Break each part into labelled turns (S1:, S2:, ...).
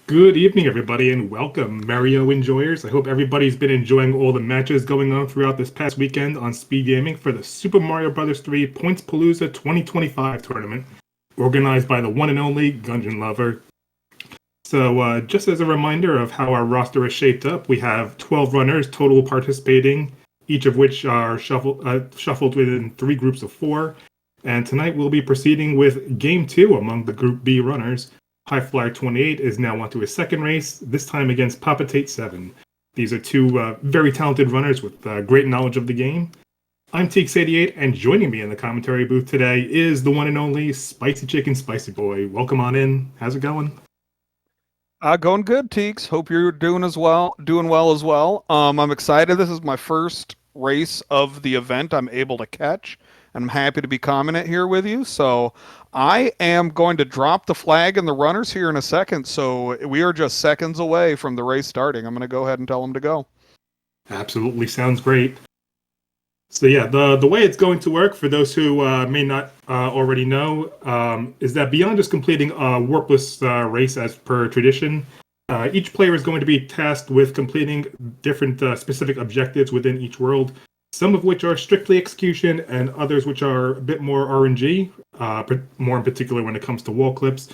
S1: Good evening, everybody, and welcome, Mario enjoyers. I hope everybody's been enjoying all the matches going on throughout this past weekend on SpeedGaming for the Super Mario Bros. 3 PointsPalooza 2025 tournament, organized by the one and only Gungeon Lover. So, just as a reminder of how our roster is shaped up, we have 12 runners total participating, each of which are shuffled within 3 groups of 4. And tonight we'll be proceeding with Game 2 among the Group B runners. HighFlyer28 is now onto his second race, this time against PapaTate7. These are two very talented runners with great knowledge of the game. I'm Teeks88, and joining me in the commentary booth today is the one and only Spicy Chicken Spicy Boy. Welcome on in. How's it going?
S2: Going good, Teeks. Hope you're doing well as well. I'm excited. This is my first race of the event I'm able to catch, and I'm happy to be commenting here with you. So I am going to drop the flag and the runners here in a second. So we are just seconds away from the race starting. I'm going to go ahead and tell them to go.
S1: Absolutely sounds great. So yeah, the way it's going to work, for those who may not already know, is that beyond just completing a Warpless race as per tradition, each player is going to be tasked with completing different specific objectives within each world, some of which are strictly execution and others which are a bit more RNG, more in particular when it comes to wall clips.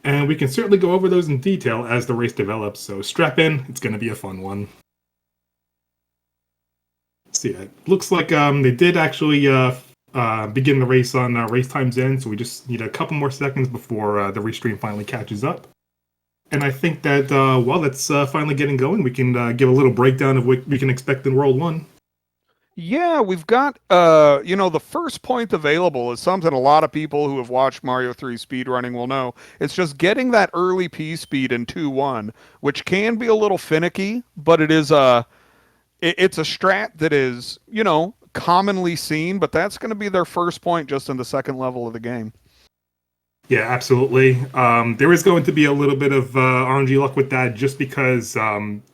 S1: And we can certainly go over those in detail as the race develops, so strap in, it's going to be a fun one. See, it looks like they did actually begin the race on race time's end, so we just need a couple more seconds before the restream finally catches up. And I think that while it's finally getting going, we can give a little breakdown of what we can expect in World 1.
S2: Yeah, we've got, the first point available is something a lot of people who have watched Mario 3 speedrunning will know. It's just getting that early P speed in 2-1, which can be a little finicky, but it is it's a strat that is, commonly seen, but that's going to be their first point just in the second level of the game.
S1: Yeah, absolutely. There is going to be a little bit of RNG luck with that just because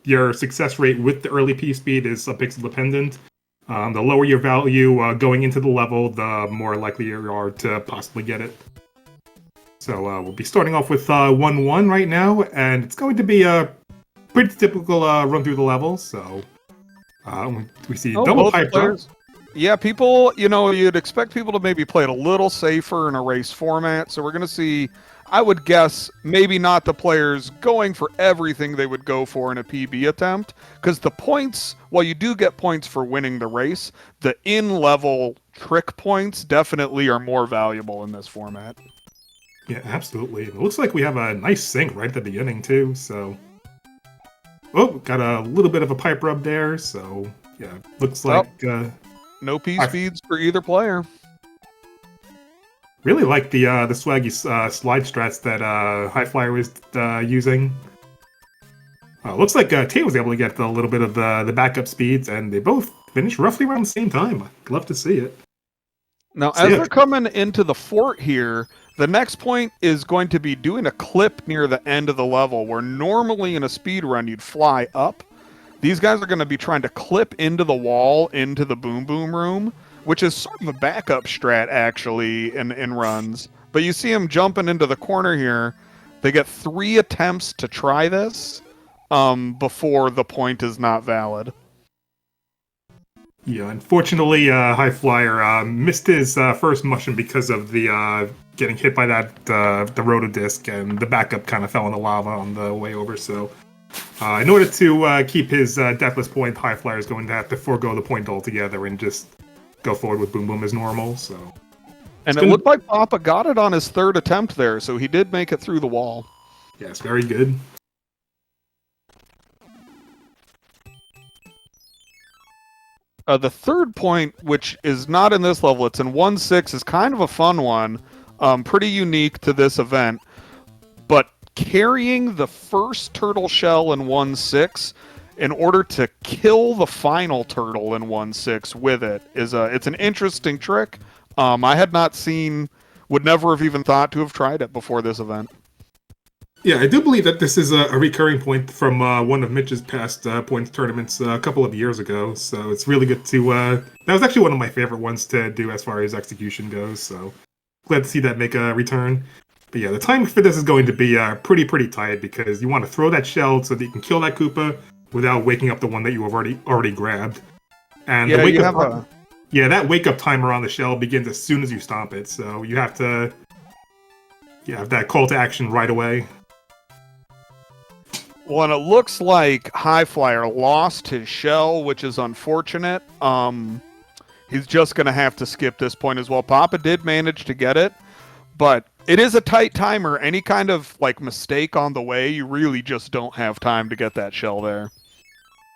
S1: your success rate with the early P speed is pixel dependent. The lower your value going into the level, the more likely you are to possibly get it. So we'll be starting off with 1-1 right now, and it's going to be a pretty typical run through the level, so... we see double pipe drop.
S2: Yeah, people, you'd expect people to maybe play it a little safer in a race format. So we're going to see, I would guess, maybe not the players going for everything they would go for in a PB attempt. Because the points, while you do get points for winning the race, the in-level trick points definitely are more valuable in this format.
S1: Yeah, absolutely. It looks like we have a nice sync right at the beginning, too, so... Oh, got a little bit of a pipe rub there, so yeah, looks like...
S2: no P speeds for either player.
S1: Really like the swaggy slide strats that HighFlyer was using. Looks like Tate was able to get a little bit of the backup speeds, and they both finished roughly around the same time. I'd love to see it.
S2: Now, as they're coming into the fort here, the next point is going to be doing a clip near the end of the level, where normally in a speed run you'd fly up. These guys are going to be trying to clip into the wall, into the boom boom room, which is sort of a backup strat, actually, in runs. But you see them jumping into the corner here. They get 3 attempts to try this before the point is not valid.
S1: Yeah, unfortunately, HighFlyer missed his first mushroom because of the getting hit by that the rotodisc, and the backup kind of fell in the lava on the way over. So, in order to keep his deathless point, HighFlyer is going to have to forego the point altogether and just go forward with Boom Boom as normal. So,
S2: and it looked like Papa got it on his 3rd attempt there, so he did make it through the wall.
S1: Yes, very good.
S2: The third point, which is not in this level, it's in 1-6, is kind of a fun one, pretty unique to this event. But carrying the first turtle shell in 1-6 in order to kill the final turtle in 1-6 with it it's an interesting trick. I had not seen, would never have even thought to have tried it before this event.
S1: Yeah, I do believe that this is a recurring point from one of Mitch's past points tournaments a couple of years ago, so it's really good to... that was actually one of my favorite ones to do as far as execution goes, so glad to see that make a return. But yeah, the timing for this is going to be pretty tight because you want to throw that shell so that you can kill that Koopa without waking up the one that you have already grabbed. And
S2: Yeah,
S1: the wake
S2: you
S1: up
S2: have a...
S1: Yeah, that wake up timer on the shell begins as soon as you stomp it, so you have to have that call to action right away.
S2: Well, and it looks like HighFlyer lost his shell, which is unfortunate. He's just going to have to skip this point as well. Papa did manage to get it, but it is a tight timer. Any kind of like mistake on the way, you really just don't have time to get that shell there.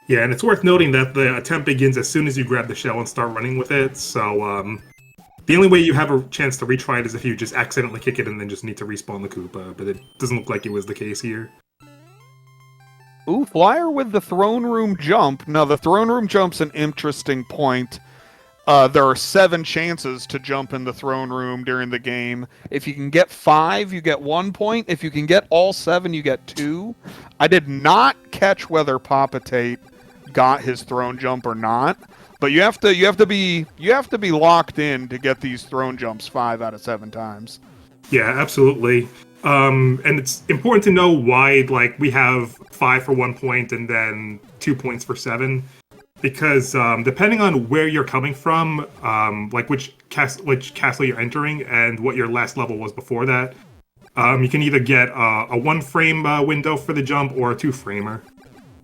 S1: Yeah, and it's worth noting that the attempt begins as soon as you grab the shell and start running with it, so the only way you have a chance to retry it is if you just accidentally kick it and then just need to respawn the Koopa, but it doesn't look like it was the case here.
S2: Ooh, Flyer with the throne room jump. Now, the throne room jump's an interesting point. There are 7 chances to jump in the throne room during the game. If you can get 5, you get 1 point. If you can get all 7, you get 2. I did not catch whether PapaTate got his throne jump or not, but you have to be locked in to get these throne jumps 5 out of 7 times.
S1: Yeah, absolutely. And it's important to know why, like, we have 5 for 1 point and then 2 points for 7, because depending on where you're coming from, like which castle you're entering and what your last level was before that, you can either get a 1-frame window for the jump or a 2-framer.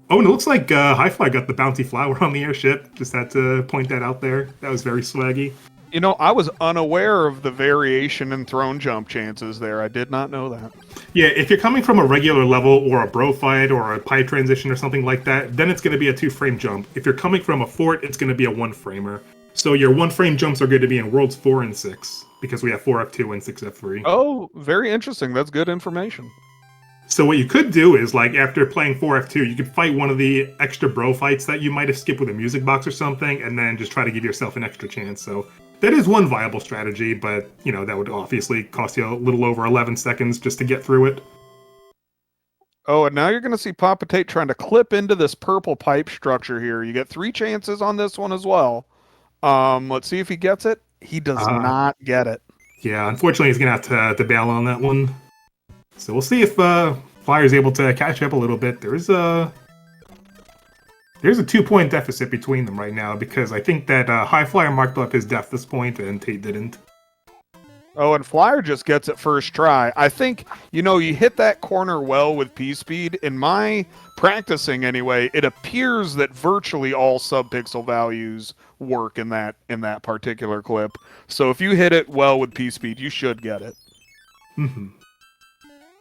S1: Oh, and it looks like HighFly got the bounty flower on the airship. Just had to point that out there. That was very swaggy.
S2: You know, I was unaware of the variation in throne jump chances there. I did not know that.
S1: Yeah, if you're coming from a regular level or a bro fight or a pipe transition or something like that, then it's going to be a 2-frame jump. If you're coming from a fort, it's going to be a 1-framer. So your 1-frame jumps are going to be in Worlds 4 and 6, because we have 4F2 and 6F3.
S2: Oh, very interesting. That's good information.
S1: So what you could do is, like, after playing 4F2, you could fight one of the extra bro fights that you might have skipped with a music box or something, and then just try to give yourself an extra chance. So that is one viable strategy, but, you know, that would obviously cost you a little over 11 seconds just to get through it.
S2: Oh, and now you're going to see PapaTate trying to clip into this purple pipe structure here. You get 3 chances on this one as well. Let's see if he gets it. He does not get it.
S1: Yeah, unfortunately, he's going to have to bail on that one. So we'll see if Flyer's able to catch up a little bit. There's a 2-point deficit between them right now, because I think that HighFlyer marked up his death this point and Tate didn't.
S2: Oh, and Flyer just gets it first try. I think, you know, you hit that corner well with P-Speed. In my practicing anyway, it appears that virtually all sub-pixel values work in that particular clip. So if you hit it well with P-Speed, you should get it.
S1: Mm-hmm.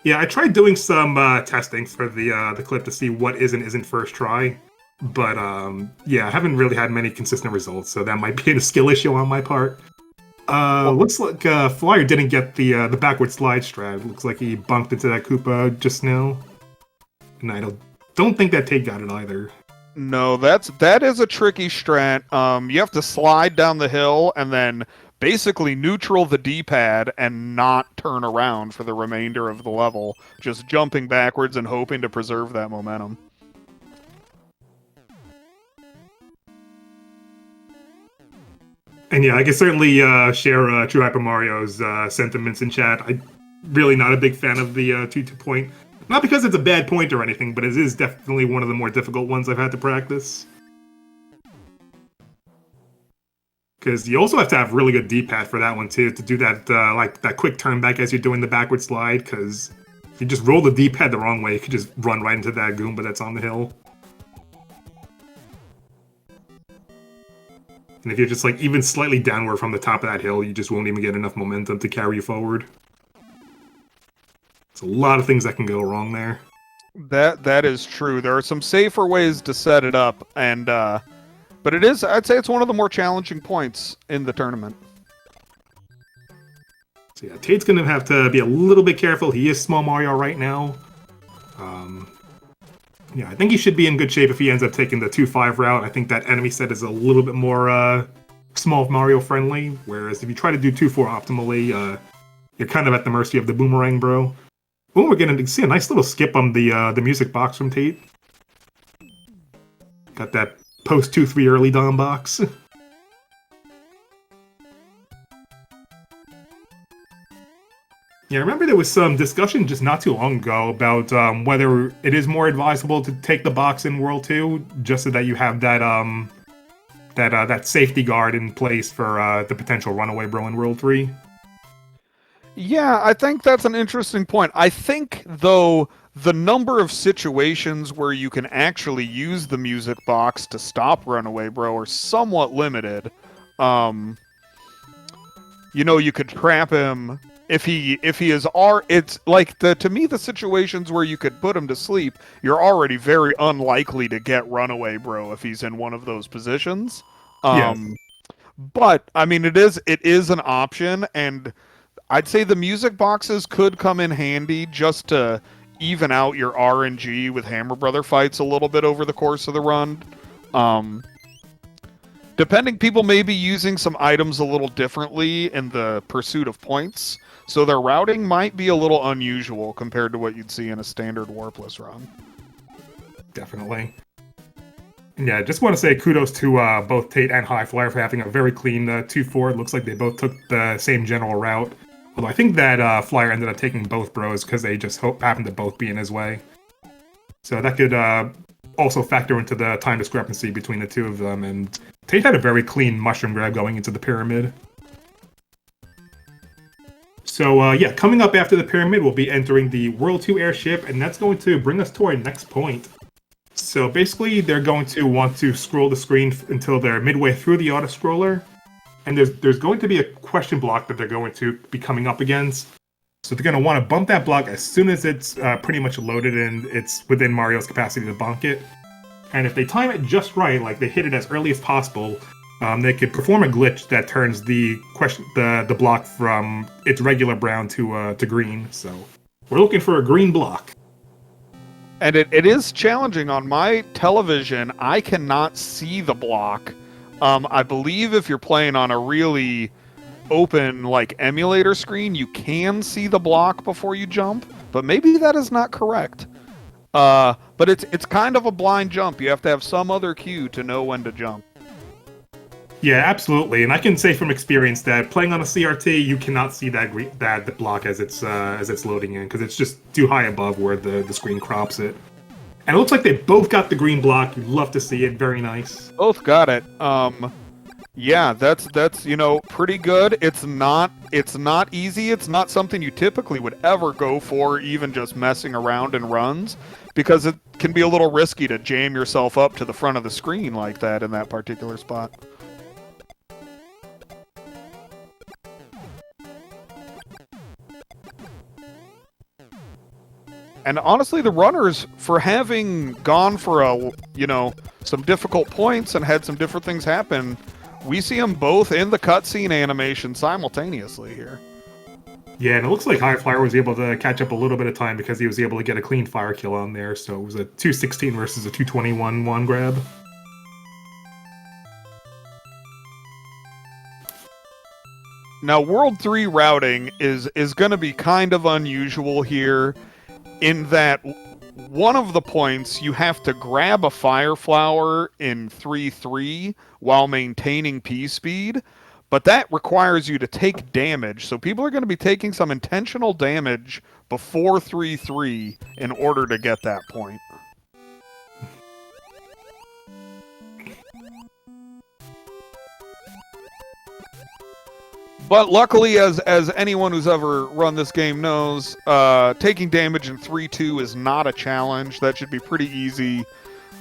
S1: Yeah, I tried doing some testing for the clip to see what is and isn't first try, but yeah, I haven't really had many consistent results, so that might be a skill issue on my part. Looks like Flyer didn't get the backward slide strat. Looks like he bumped into that Koopa just now, and I don't think that Tate got it either.
S2: No, that is a tricky strat. You have to slide down the hill and then basically neutral the D-pad and not turn around for the remainder of the level, just jumping backwards and hoping to preserve that momentum.
S1: And yeah, I can certainly share True Hyper Mario's sentiments in chat. I'm really not a big fan of the 2-2 point. Not because it's a bad point or anything, but it is definitely one of the more difficult ones I've had to practice. Because you also have to have really good D-pad for that one too, to do that like that quick turn back as you're doing the backward slide, because if you just roll the D-pad the wrong way, you could just run right into that Goomba that's on the hill. And if you're just like even slightly downward from the top of that hill, you just won't even get enough momentum to carry you forward. There's a lot of things that can go wrong there.
S2: That is true. There are some safer ways to set it up, and but I'd say it's one of the more challenging points in the tournament.
S1: So yeah, Tate's going to have to be a little bit careful. He is Small Mario right now. Yeah, I think he should be in good shape if he ends up taking the 2-5 route. I think that enemy set is a little bit more Small Mario friendly, whereas if you try to do 2-4 optimally, you're kind of at the mercy of the boomerang bro. Oh, we're going to see a nice little skip on the music box from Tate. Got that post 2-3 early Dom box. Yeah, I remember there was some discussion just not too long ago about whether it is more advisable to take the box in World 2, just so that you have that that safety guard in place for the potential runaway bro in World 3.
S2: Yeah, I think that's an interesting point. I think, though, the number of situations where you can actually use the music box to stop Runaway Bro are somewhat limited. You could trap him if he is it's like to me the situations where you could put him to sleep, you're already very unlikely to get Runaway Bro if he's in one of those positions.
S1: Yes.
S2: But I mean it is an option, and I'd say the music boxes could come in handy just to even out your RNG with Hammer Brother fights a little bit over the course of the run. Depending, people may be using some items a little differently in the pursuit of points, so their routing might be a little unusual compared to what you'd see in a standard Warpless run.
S1: Definitely. Yeah, just want to say kudos to both Tate and HighFlyer for having a very clean 2-4. It looks like they both took the same general route. Although I think that Flyer ended up taking both bros because they just happened to both be in his way. So that could also factor into the time discrepancy between the two of them. And Tate had a very clean mushroom grab going into the pyramid. So yeah, coming up after the pyramid, we'll be entering the World 2 airship, and that's going to bring us to our next point. So basically, they're going to want to scroll the screen until they're midway through the auto-scroller. And there's going to be a question block that they're going to be coming up against. So they're going to want to bump that block as soon as it's pretty much loaded and it's within Mario's capacity to bonk it. And if they time it just right, like they hit it as early as possible, they could perform a glitch that turns the block from its regular brown to green. So we're looking for a green block.
S2: And it is challenging. On my television, I cannot see the block. I believe if you're playing on a really open, like, emulator screen, you can see the block before you jump, but maybe that is not correct. But it's kind of a blind jump. You have to have some other cue to know when to jump.
S1: Yeah, absolutely. And I can say from experience that playing on a CRT, you cannot see the block as it's loading in, because it's just too high above where the screen crops it. And it looks like they both got the green block. You'd love to see it. Very nice.
S2: Both got it. Yeah, that's pretty good. It's not easy. It's not something you typically would ever go for, even just messing around in runs, because it can be a little risky to jam yourself up to the front of the screen like that in that particular spot. And honestly, the runners, for having gone for some difficult points and had some different things happen, we see them both in the cutscene animation simultaneously here.
S1: Yeah, and it looks like HighFlyer was able to catch up a little bit of time because he was able to get a clean fire kill on there. So it was a 216 versus a 221 one grab.
S2: Now, World 3 routing is going to be kind of unusual here, in that one of the points you have to grab a fire flower in 3-3 while maintaining P speed, but that requires you to take damage. So people are going to be taking some intentional damage before 3-3 in order to get that point. But luckily, as anyone who's ever run this game knows, taking damage in 3-2 is not a challenge. That should be pretty easy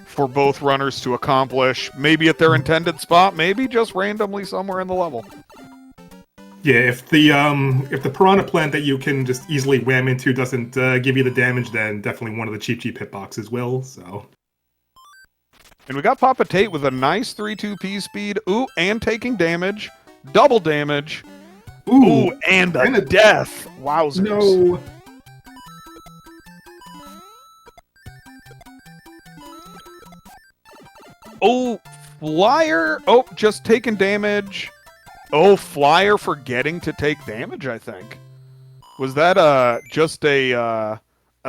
S2: for both runners to accomplish. Maybe at their intended spot, maybe just randomly somewhere in the level.
S1: Yeah, if the piranha plant that you can just easily wham into doesn't give you the damage, then definitely one of the cheap hitboxes will. So.
S2: And we got PapaTate with a nice 3-2 P speed. Ooh, and taking damage. Double damage. Ooh, and a death. Wowzers.
S1: No.
S2: Oh, Flyer. Oh, just taking damage. Oh, Flyer forgetting to take damage, I think. Was that just a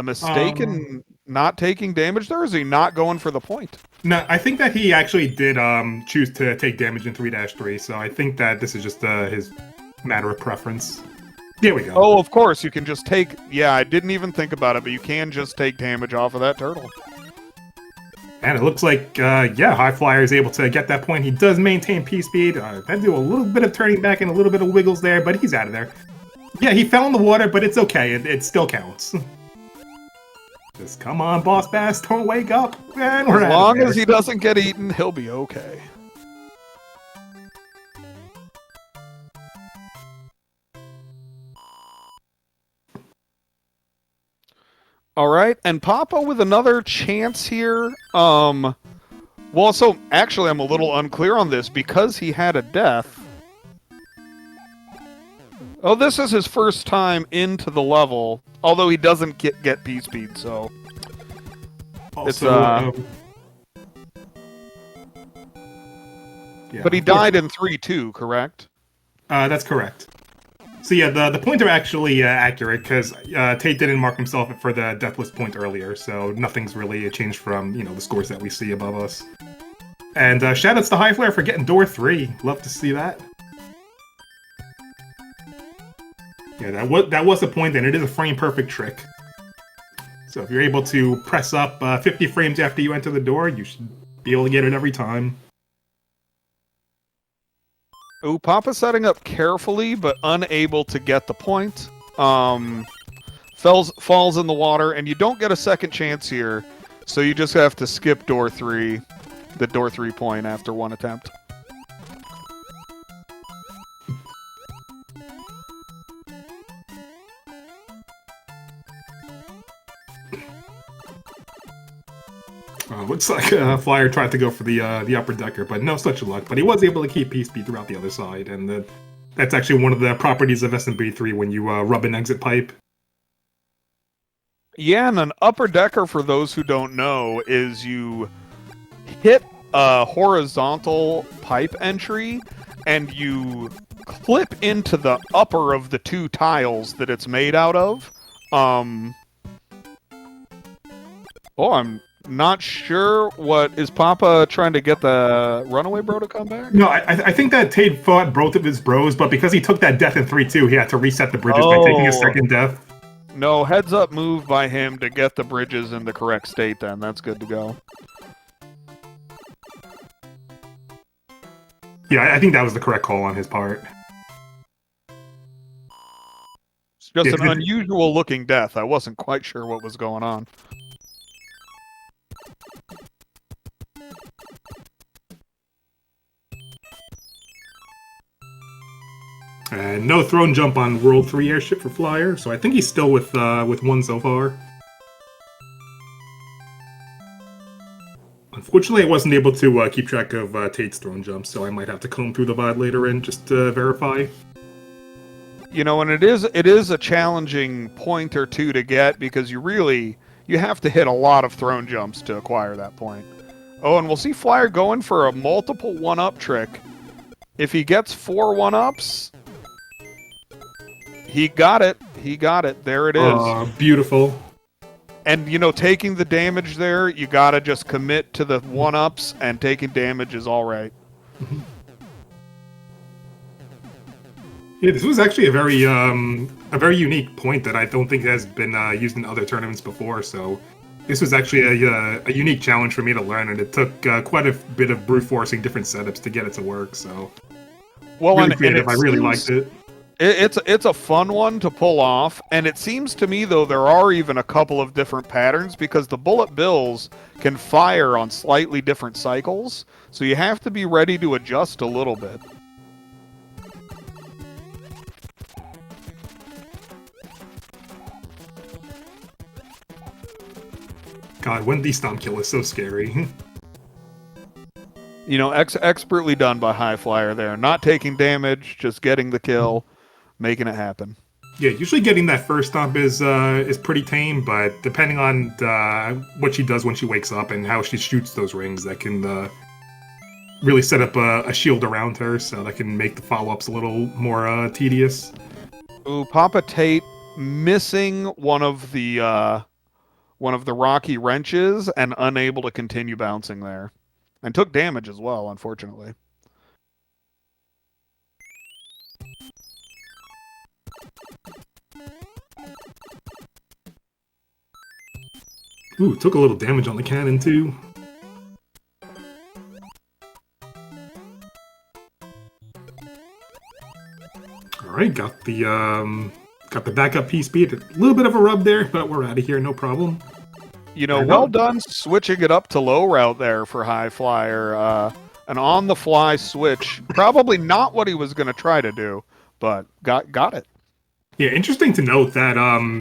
S2: mistake in not taking damage there? Or is he not going for the point?
S1: No, I think that he actually did choose to take damage in 3-3, so I think that this is just his matter of preference. There we go.
S2: Oh, of course, you can just take... Yeah, I didn't even think about it, but you can just take damage off of that turtle.
S1: And it looks like, yeah, HighFlyer is able to get that point. He does maintain P-Speed. That do a little bit of turning back and a little bit of wiggles there, but he's out of there. Yeah, he fell in the water, but it's okay. It still counts. Just come on, Boss Bass, don't wake up. And we're
S2: as long as he doesn't get eaten, he'll be okay. All right, and Papa with another chance here. Well, so actually, I'm a little unclear on this because he had a death. Oh, this is his first time into the level, although he doesn't get P-Speed, so...
S1: Also,
S2: yeah, but he died in 3-2, correct?
S1: That's correct. So yeah, the points are actually accurate, because Tate didn't mark himself for the deathless point earlier, so nothing's really changed from, the scores that we see above us. And shoutouts to HighFlyer for getting door 3. Love to see that. Yeah, that was a point, and it is a frame-perfect trick. So if you're able to press up 50 frames after you enter the door, you should be able to get it every time.
S2: Ooh, Papa's setting up carefully, but unable to get the point. Falls in the water, and you don't get a second chance here, so you just have to skip door 3, the door 3 point after one attempt.
S1: Looks like Flyer tried to go for the upper decker, but no such luck. But he was able to keep P-Speed throughout the other side, and that's actually one of the properties of SMB3 when you rub an exit pipe.
S2: Yeah, and an upper decker, for those who don't know, is you hit a horizontal pipe entry, and you clip into the upper of the 2 tiles that it's made out of. Oh, I'm not sure. What is Papa trying to get the runaway bro to come back?
S1: No, I think that Tate fought both of his bros, but because he took that death in 3-2, he had to reset the bridges by taking a second death.
S2: No, heads up move by him to get the bridges in the correct state then. That's good to go.
S1: Yeah, I think that was the correct call on his part.
S2: It's just an unusual looking death. I wasn't quite sure what was going on.
S1: And no throne jump on World 3 airship for Flyer, so I think he's still with 1 so far. Unfortunately, I wasn't able to keep track of Tate's throne jumps, so I might have to comb through the VOD later and just verify.
S2: And it is a challenging point or two to get, because you have to hit a lot of throne jumps to acquire that point. Oh, and we'll see Flyer going for a multiple 1-up trick. If he gets 4 1-ups... He got it. He got it. There it is.
S1: Beautiful.
S2: And, taking the damage there, you gotta just commit to the 1-ups, and taking damage is all right.
S1: Yeah, this was actually a very unique point that I don't think has been used in other tournaments before, so this was actually a unique challenge for me to learn, and it took quite a bit of brute forcing different setups to get it to work, so...
S2: Well,
S1: really creative. I really liked it.
S2: It's a fun one to pull off, and it seems to me, though, there are even a couple of different patterns, because the bullet bills can fire on slightly different cycles, so you have to be ready to adjust a little bit.
S1: God, Wendy Stomp Kill is so scary.
S2: Expertly done by HighFlyer there. Not taking damage, just getting the kill, making it happen.
S1: Yeah, usually getting that first stomp is pretty tame, but depending on what she does when she wakes up and how she shoots those rings, that can really set up a shield around her, so that can make the follow-ups a little more tedious.
S2: Ooh, Papa Tate missing one of the rocky wrenches and unable to continue bouncing there. And took damage as well, unfortunately.
S1: Ooh, took a little damage on the cannon too. Alright, got the backup P-speed. A little bit of a rub there, but we're out of here, no problem.
S2: You know, well done switching it up to low route there for HighFlyer. An on-the-fly switch. Probably not what he was going to try to do, but got it.
S1: Yeah, interesting to note that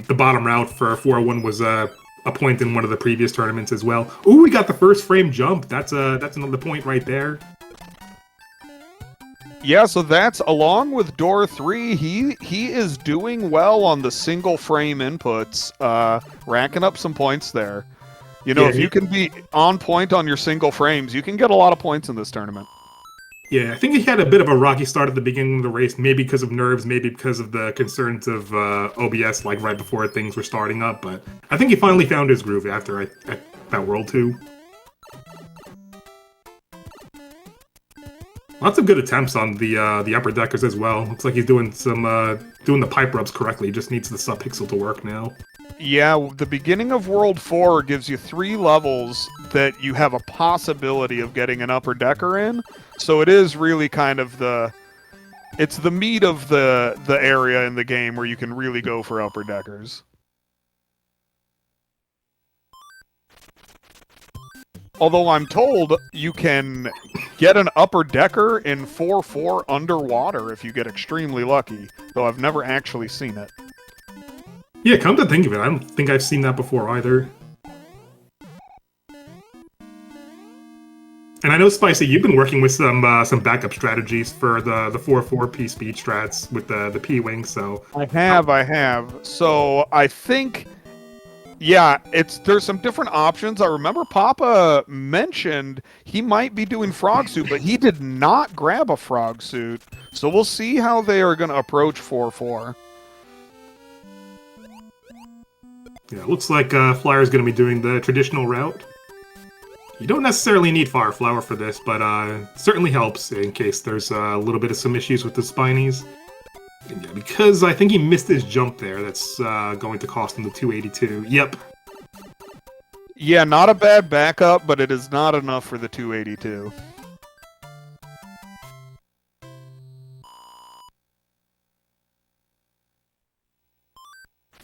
S1: the bottom route for 401 was a point in one of the previous tournaments as well. Ooh, we got the first frame jump. That's another point right there.
S2: Yeah, so that's along with door 3. He is doing well on the single frame inputs, racking up some points there. You know, if you can be on point on your single frames, you can get a lot of points in this tournament.
S1: Yeah, I think he had a bit of a rocky start at the beginning of the race, maybe because of nerves, maybe because of the concerns of OBS, like right before things were starting up. But I think he finally found his groove after that World 2. Lots of good attempts on the upper deckers as well. Looks like he's doing the pipe rubs correctly. He just needs the sub-pixel to work now.
S2: Yeah, the beginning of World 4 gives you 3 levels that you have a possibility of getting an upper decker in. So it is really kind of it's the meat of the area in the game where you can really go for upper deckers. Although I'm told you can get an upper decker in 4-4 underwater if you get extremely lucky, though I've never actually seen it.
S1: Yeah, come to think of it, I don't think I've seen that before either. And I know, Spicy, you've been working with some backup strategies for the 4-4 P-speed strats with the P-wing, so...
S2: I have. So I think... Yeah, there's some different options. I remember Papa mentioned he might be doing frog suit, but he did not grab a frog suit. So we'll see how they are going to approach 4-4.
S1: Yeah, it looks like Flyer's going to be doing the traditional route. You don't necessarily need Fireflower for this, but it certainly helps in case there's a little bit of some issues with the Spinies. And yeah, because I think he missed his jump there, that's going to cost him the 282. Yep.
S2: Yeah, not a bad backup, but it is not enough for the 282.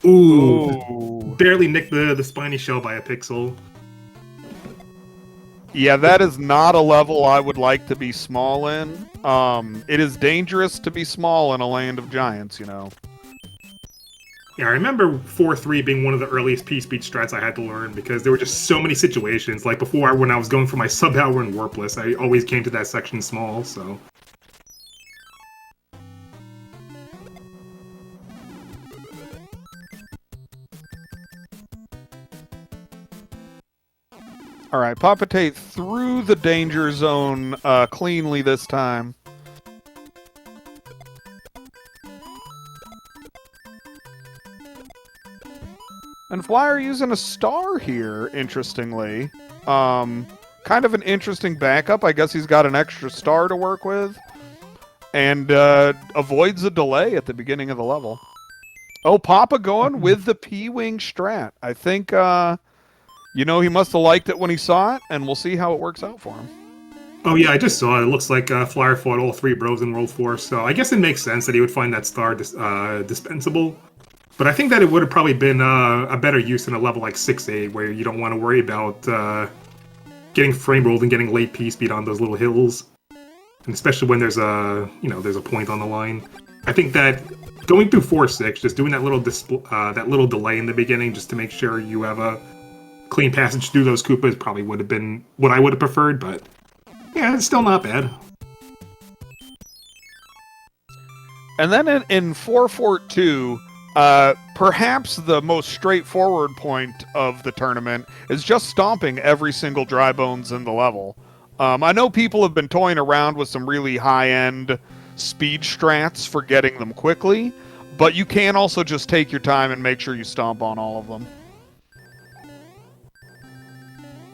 S1: Ooh. Barely nicked the spiny shell by a pixel.
S2: Yeah, that is not a level I would like to be small in. It is dangerous to be small in a land of giants, you know.
S1: Yeah, I remember 4-3 being one of the earliest P-speed strats I had to learn because there were just so many situations. Like before, when I was going for my sub-hour in Warpless, I always came to that section small, so...
S2: All right, PapaTate through the danger zone cleanly this time. And Flyer using a star here, interestingly. Kind of an interesting backup. I guess he's got an extra star to work with. And avoids a delay at the beginning of the level. Oh, Papa going with the P-Wing strat. I think... you know, he must have liked it when he saw it, and we'll see how it works out for him.
S1: Oh yeah, I just saw it. It looks like Flyer fought all 3 bros in World 4, so I guess it makes sense that he would find that star dispensable. But I think that it would have probably been a better use in a level like 6-8, where you don't want to worry about getting frame rolled and getting late P-speed on those little hills. And especially when there's a point on the line. I think that going through 4-6, just doing that little delay in the beginning just to make sure you have a clean passage through those Koopas probably would have been what I would have preferred, but yeah, it's still not bad.
S2: And then in 4-4-2, perhaps the most straightforward point of the tournament is just stomping every single dry bones in the level. I know people have been toying around with some really high-end speed strats for getting them quickly, but you can also just take your time and make sure you stomp on all of them.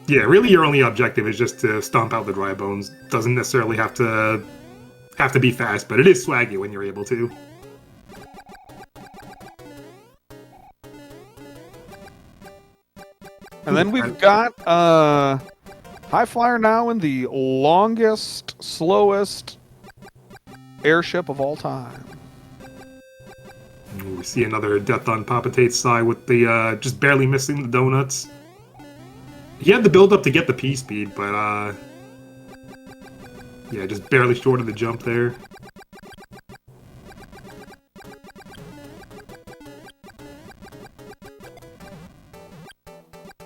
S1: Yeah, really your only objective is just to stomp out the dry bones. Doesn't necessarily have to be fast, but it is swaggy when you're able to.
S2: And then we've got HighFlyer now in the longest, slowest airship of all time.
S1: We see another death on PapaTate's side with the just barely missing the donuts. He had the build up to get the P speed, but yeah, just barely short of the jump there.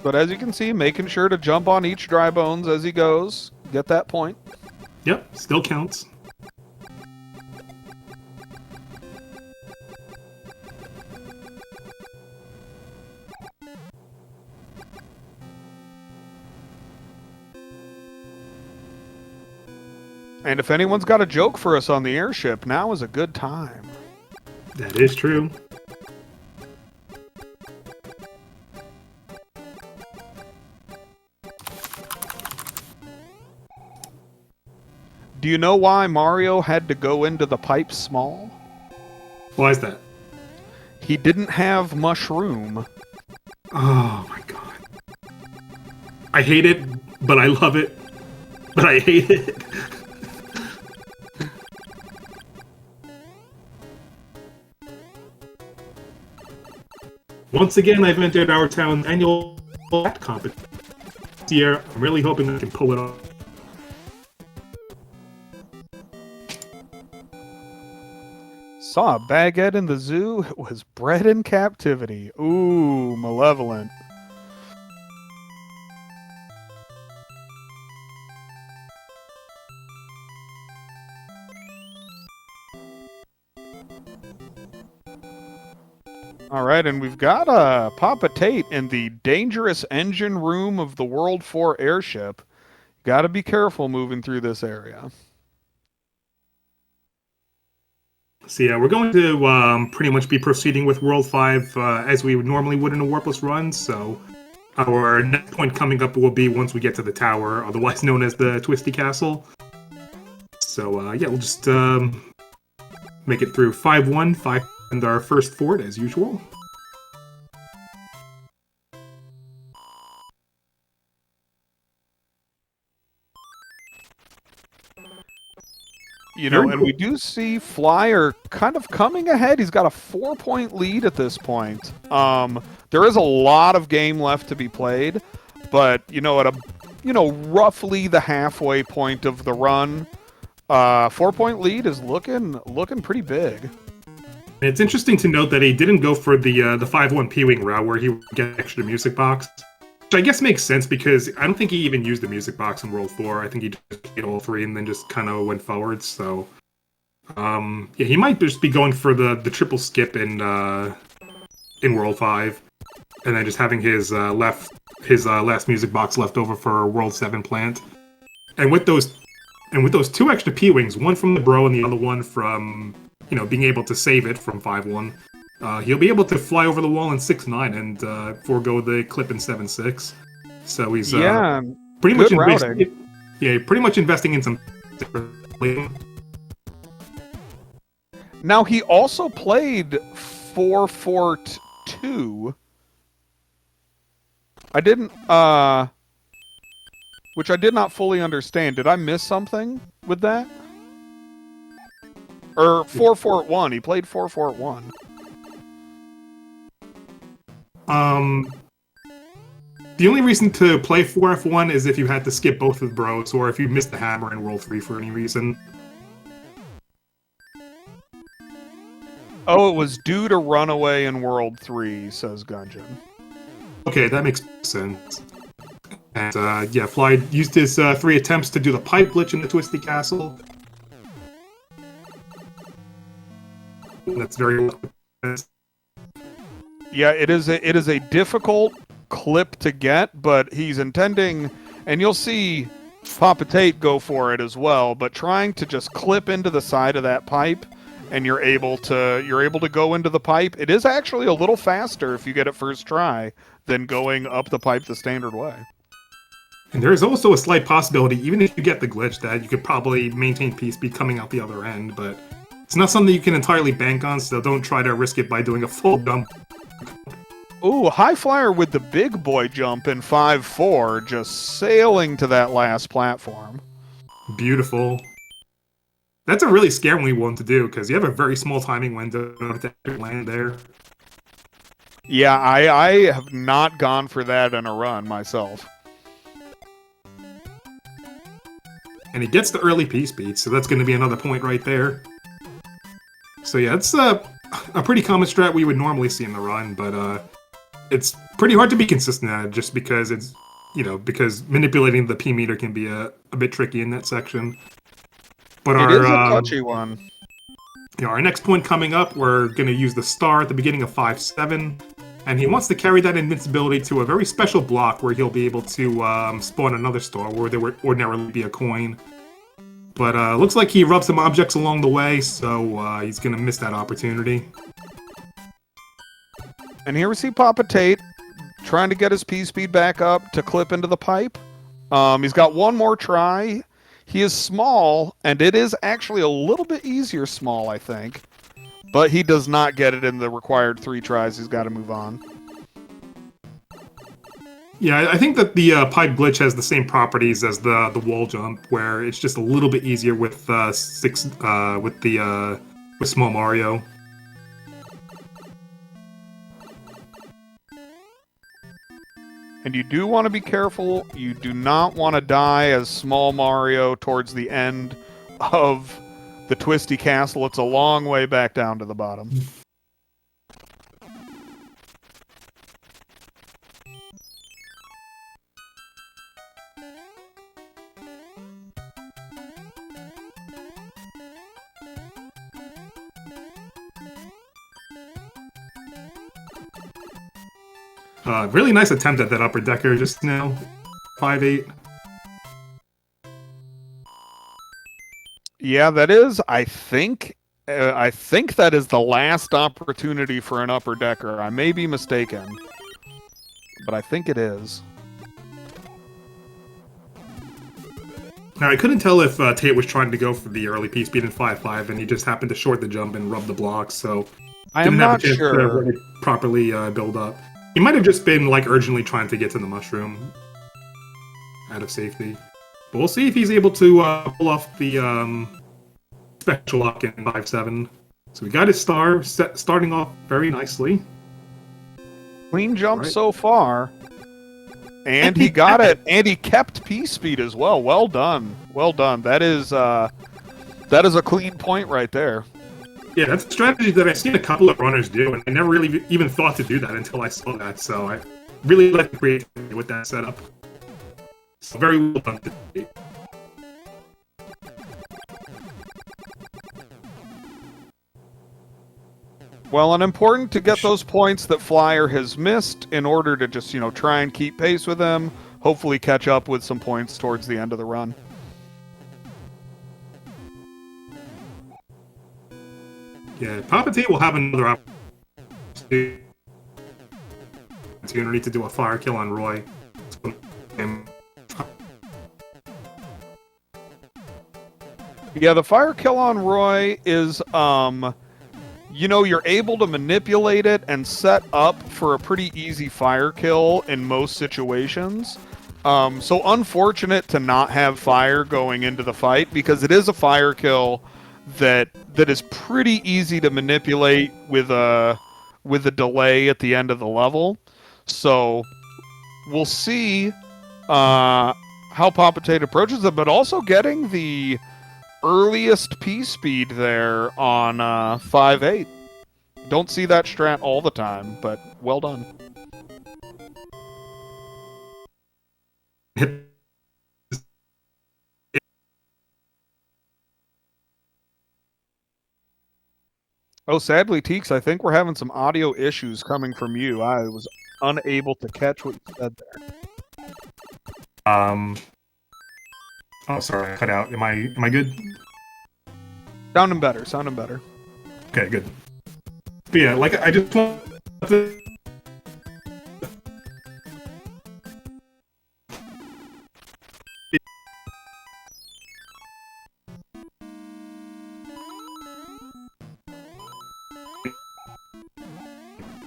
S2: But as you can see, making sure to jump on each dry bones as he goes. Get that point.
S1: Yep, still counts.
S2: And if anyone's got a joke for us on the airship, now is a good time.
S1: That is true.
S2: Do you know why Mario had to go into the pipe small?
S1: Why is that?
S2: He didn't have mushroom.
S1: Oh my god. I hate it, but I love it. But I hate it. Once again, I've entered our town's annual competition. This year, I'm really hoping I can pull it off.
S2: Saw a baguette in the zoo. It was bred in captivity. Ooh, malevolent. All right, and we've got PapaTate in the dangerous engine room of the World 4 airship. Got to be careful moving through this area.
S1: So yeah, we're going to pretty much be proceeding with World 5 as we normally would in a Warpless run, so our next point coming up will be once we get to the tower, otherwise known as the Twisty Castle. So yeah, we'll just make it through 5-1, 5 and our first fort as usual.
S2: You know, and we do see Flyer kind of coming ahead. He's got a 4-point lead at this point. There is a lot of game left to be played, but you know, at a roughly the halfway point of the run, 4-point lead is looking pretty big.
S1: It's interesting to note that he didn't go for the 5-1 P-Wing route where he would get extra music box. Which I guess makes sense because I don't think he even used the music box in World 4. I think he just played all 3 and then just kind of went forward. So, yeah, he might just be going for the triple skip in World 5, and then just having his last music box left over for World 7 plant. And with those 2 extra P-Wings, one from the bro and the other one from being able to save it from 5-1. He'll be able to fly over the wall in 6-9 and forego the clip in 7-6. So he's pretty much investing in some.
S2: Now he also played 4 Fort 2. I didn't, which I did not fully understand. Did I miss something with that? Or 4 Fort 1. He played 4 Fort 1.
S1: The only reason to play 4F1 is if you had to skip both of the bros, or if you missed the hammer in World 3 for any reason.
S2: Oh, it was due to runaway in World 3, says Gungeon.
S1: Okay, that makes sense. And, yeah, Fly used his 3 attempts to do the pipe glitch in the Twisty Castle. That's very...
S2: Yeah, it is a difficult clip to get, but he's intending, and you'll see PapaTate go for it as well, but trying to just clip into the side of that pipe, and you're able to go into the pipe. It is actually a little faster if you get it first try than going up the pipe the standard way.
S1: And there is also a slight possibility, even if you get the glitch, that you could probably maintain P-Speed coming out the other end, but it's not something you can entirely bank on, so don't try to risk it by doing a full dump.
S2: Ooh, High Flyer with the big boy jump in 5-4, just sailing to that last platform.
S1: Beautiful. That's a really scary one to do, because you have a very small timing window to land there.
S2: Yeah, I have not gone for that in a run myself.
S1: And he gets the early P-speed, so that's going to be another point right there. So yeah, it's a pretty common strat we would normally see in the run, but it's pretty hard to be consistent at it just because it's, because manipulating the P meter can be a bit tricky in that section. But
S2: it is a touchy one.
S1: Our next point coming up, we're going to use the star at the beginning of 5-7, and he wants to carry that invincibility to a very special block where he'll be able to spawn another star where there would ordinarily be a coin. But looks like he rubbed some objects along the way, so he's going to miss that opportunity.
S2: And here we see PapaTate trying to get his P-speed back up to clip into the pipe. He's got one more try. He is small, and it is actually a little bit easier small, I think. But he does not get it in the required 3 tries. He's got to move on.
S1: Yeah, I think that the pipe glitch has the same properties as the wall jump, where it's just a little bit easier with with Small Mario.
S2: And you do want to be careful. You do not want to die as Small Mario towards the end of the Twisty Castle. It's a long way back down to the bottom.
S1: Really nice attempt at that upper decker just now. 5-8.
S2: Yeah, that is, I think that is the last opportunity for an upper decker. I may be mistaken, but I think it is.
S1: Now, I couldn't tell if Tate was trying to go for the early P-speed in 5-5, and he just happened to short the jump and rub the blocks, so
S2: I am not sure.
S1: To really properly build up. He might have just been urgently trying to get to the mushroom out of safety. But we'll see if he's able to pull off the special lock in 5-7. So we got his star starting off very nicely.
S2: Clean jump so far. And he got it, and he kept P-speed as well. Well done. Well done. That is a clean point right there.
S1: Yeah, that's a strategy that I've seen a couple of runners do, and I never really even thought to do that until I saw that, so I really like the creativity with that setup. So very well done today.
S2: Well, and important to get those points that Flyer has missed in order to just, try and keep pace with him, hopefully catch up with some points towards the end of the run.
S1: Yeah, PapaTate will have another opportunity to do a fire kill on Roy.
S2: Yeah, the fire kill on Roy is, you're able to manipulate it and set up for a pretty easy fire kill in most situations. So unfortunate to not have fire going into the fight, because it is a fire kill that is pretty easy to manipulate with a delay at the end of the level. So we'll see how PapaTate approaches it, but also getting the earliest P-speed there on 5-8. Don't see that strat all the time, but well done. Oh, sadly, Teeks, I think we're having some audio issues coming from you. I was unable to catch what you said there.
S1: Oh, sorry, I cut out. Am I good?
S2: Sounding better.
S1: Okay, good. But yeah, I just want to...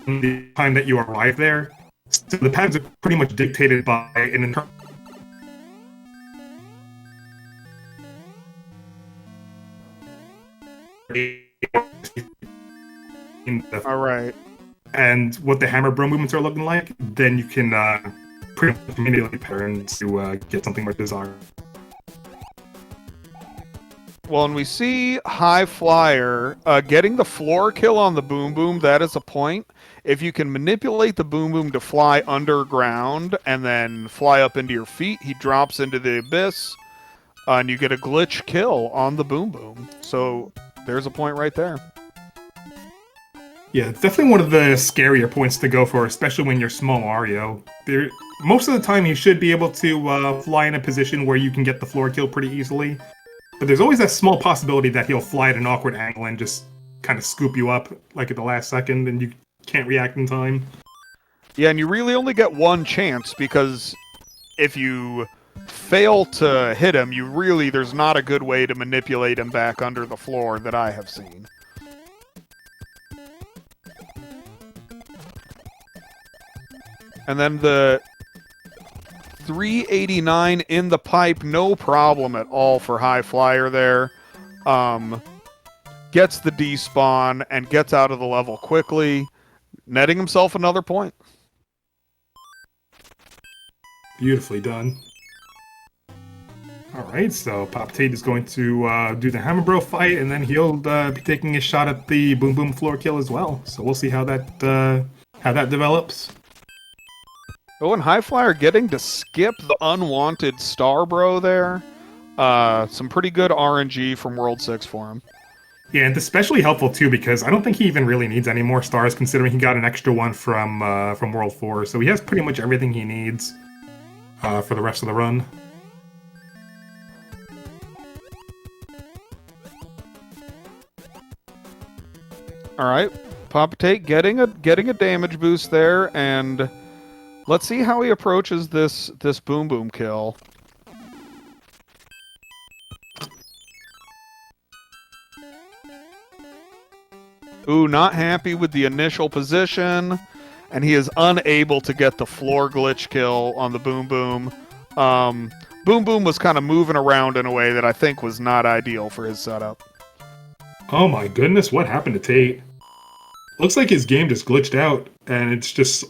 S1: the time that you arrive there. So the patterns are pretty much dictated by an internal.
S2: All right.
S1: And what the hammer bro movements are looking like, then you can pretty much manipulate patterns to get something more desired.
S2: Well, and we see HighFlyer getting the floor kill on the Boom Boom. That is a point. If you can manipulate the Boom Boom to fly underground and then fly up into your feet, he drops into the abyss, and you get a glitch kill on the Boom Boom. So there's a point right there.
S1: Yeah, it's definitely one of the scarier points to go for, especially when you're small Mario. Most of the time, you should be able to fly in a position where you can get the floor kill pretty easily. But there's always that small possibility that he'll fly at an awkward angle and just kind of scoop you up like at the last second, and you can't react in time.
S2: Yeah, and you really only get one chance, because if you fail to hit him, there's not a good way to manipulate him back under the floor that I have seen. And then the 389 in the pipe, no problem at all for HighFlyer there. Gets the despawn and gets out of the level quickly, netting himself another point.
S1: Beautifully done. Alright, so PapaTate is going to do the Hammer Bro fight, and then he'll be taking a shot at the Boom Boom floor kill as well. So we'll see how that develops.
S2: Oh, and HighFlyer getting to skip the unwanted Star Bro there. Some pretty good RNG from World 6 for him.
S1: Yeah, and especially helpful too, because I don't think he even really needs any more stars, considering he got an extra one from World 4. So he has pretty much everything he needs for the rest of the run.
S2: All right, PapaTate getting a damage boost there, and let's see how he approaches this Boom Boom kill. Ooh, not happy with the initial position, and he is unable to get the floor glitch kill on the Boom Boom. Boom Boom was kind of moving around in a way that I think was not ideal for his setup.
S1: Oh my goodness, what happened to Tate? Looks like his game just glitched out, and it's just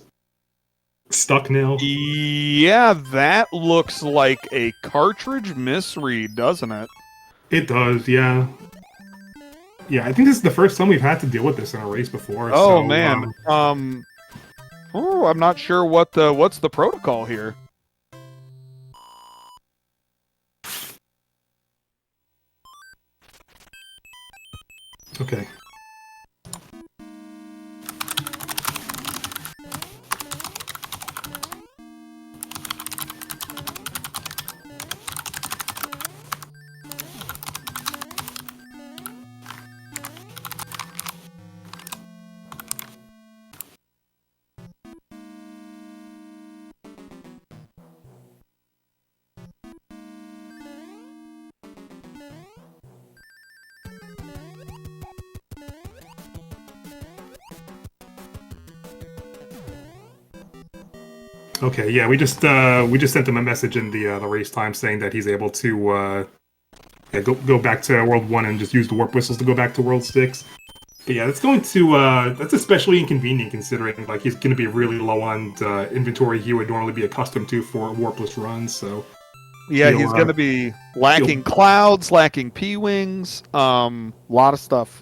S1: stuck now.
S2: Yeah, that looks like a cartridge misread, doesn't it?
S1: It does, yeah. Yeah, I think this is the first time we've had to deal with this in a race before.
S2: Oh,
S1: so,
S2: man. I'm not sure what's the protocol here.
S1: Okay. Okay, yeah, we just sent him a message in the race time saying that he's able to go back to World 1 and just use the warp whistles to go back to World 6. But yeah, that's especially inconvenient considering like he's going to be really low on inventory he would normally be accustomed to for a warpless run. So
S2: yeah, he's going to be lacking clouds, lacking P-wings, lot of stuff.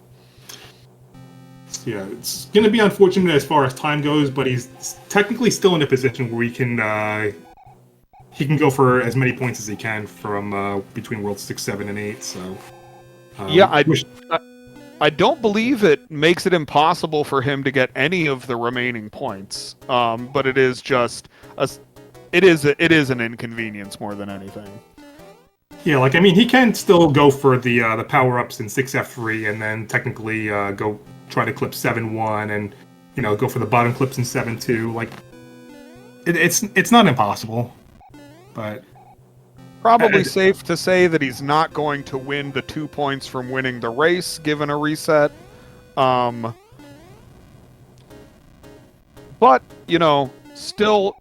S1: Yeah, it's going to be unfortunate as far as time goes, but he's technically still in a position where he can go for as many points as he can from between World 6, 7, and 8. So
S2: yeah, I don't believe it makes it impossible for him to get any of the remaining points, but it is just it is an inconvenience more than anything.
S1: Yeah, like I mean, he can still go for the power ups in 6F3, and then technically go try to clip 7-1, and go for the bottom clips in 7-2. Like it's not impossible, but
S2: probably safe to say that he's not going to win the 2 points from winning the race given a reset. But, you know, still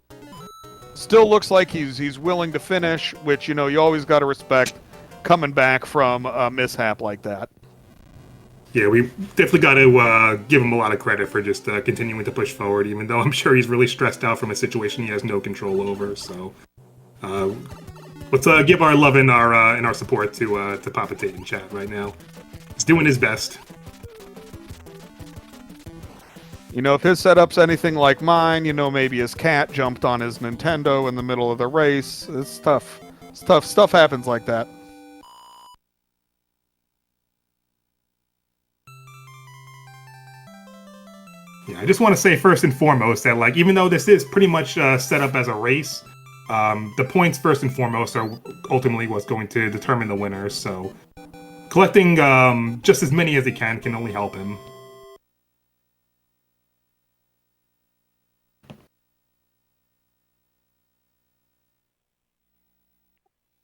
S2: looks like he's willing to finish, which, you know, you always got to respect coming back from a mishap like that.
S1: Yeah, we definitely got to give him a lot of credit for just continuing to push forward, even though I'm sure he's really stressed out from a situation he has no control over. So, let's give our love and our support to PapaTate in chat right now. He's doing his best.
S2: You know, if his setup's anything like mine, you know, maybe his cat jumped on his Nintendo in the middle of the race. It's tough. It's tough. Stuff happens like that.
S1: Yeah, I just want to say first and foremost that, like, even though this is pretty much set up as a race, the points first and foremost are ultimately what's going to determine the winners. So collecting just as many as he can only help him.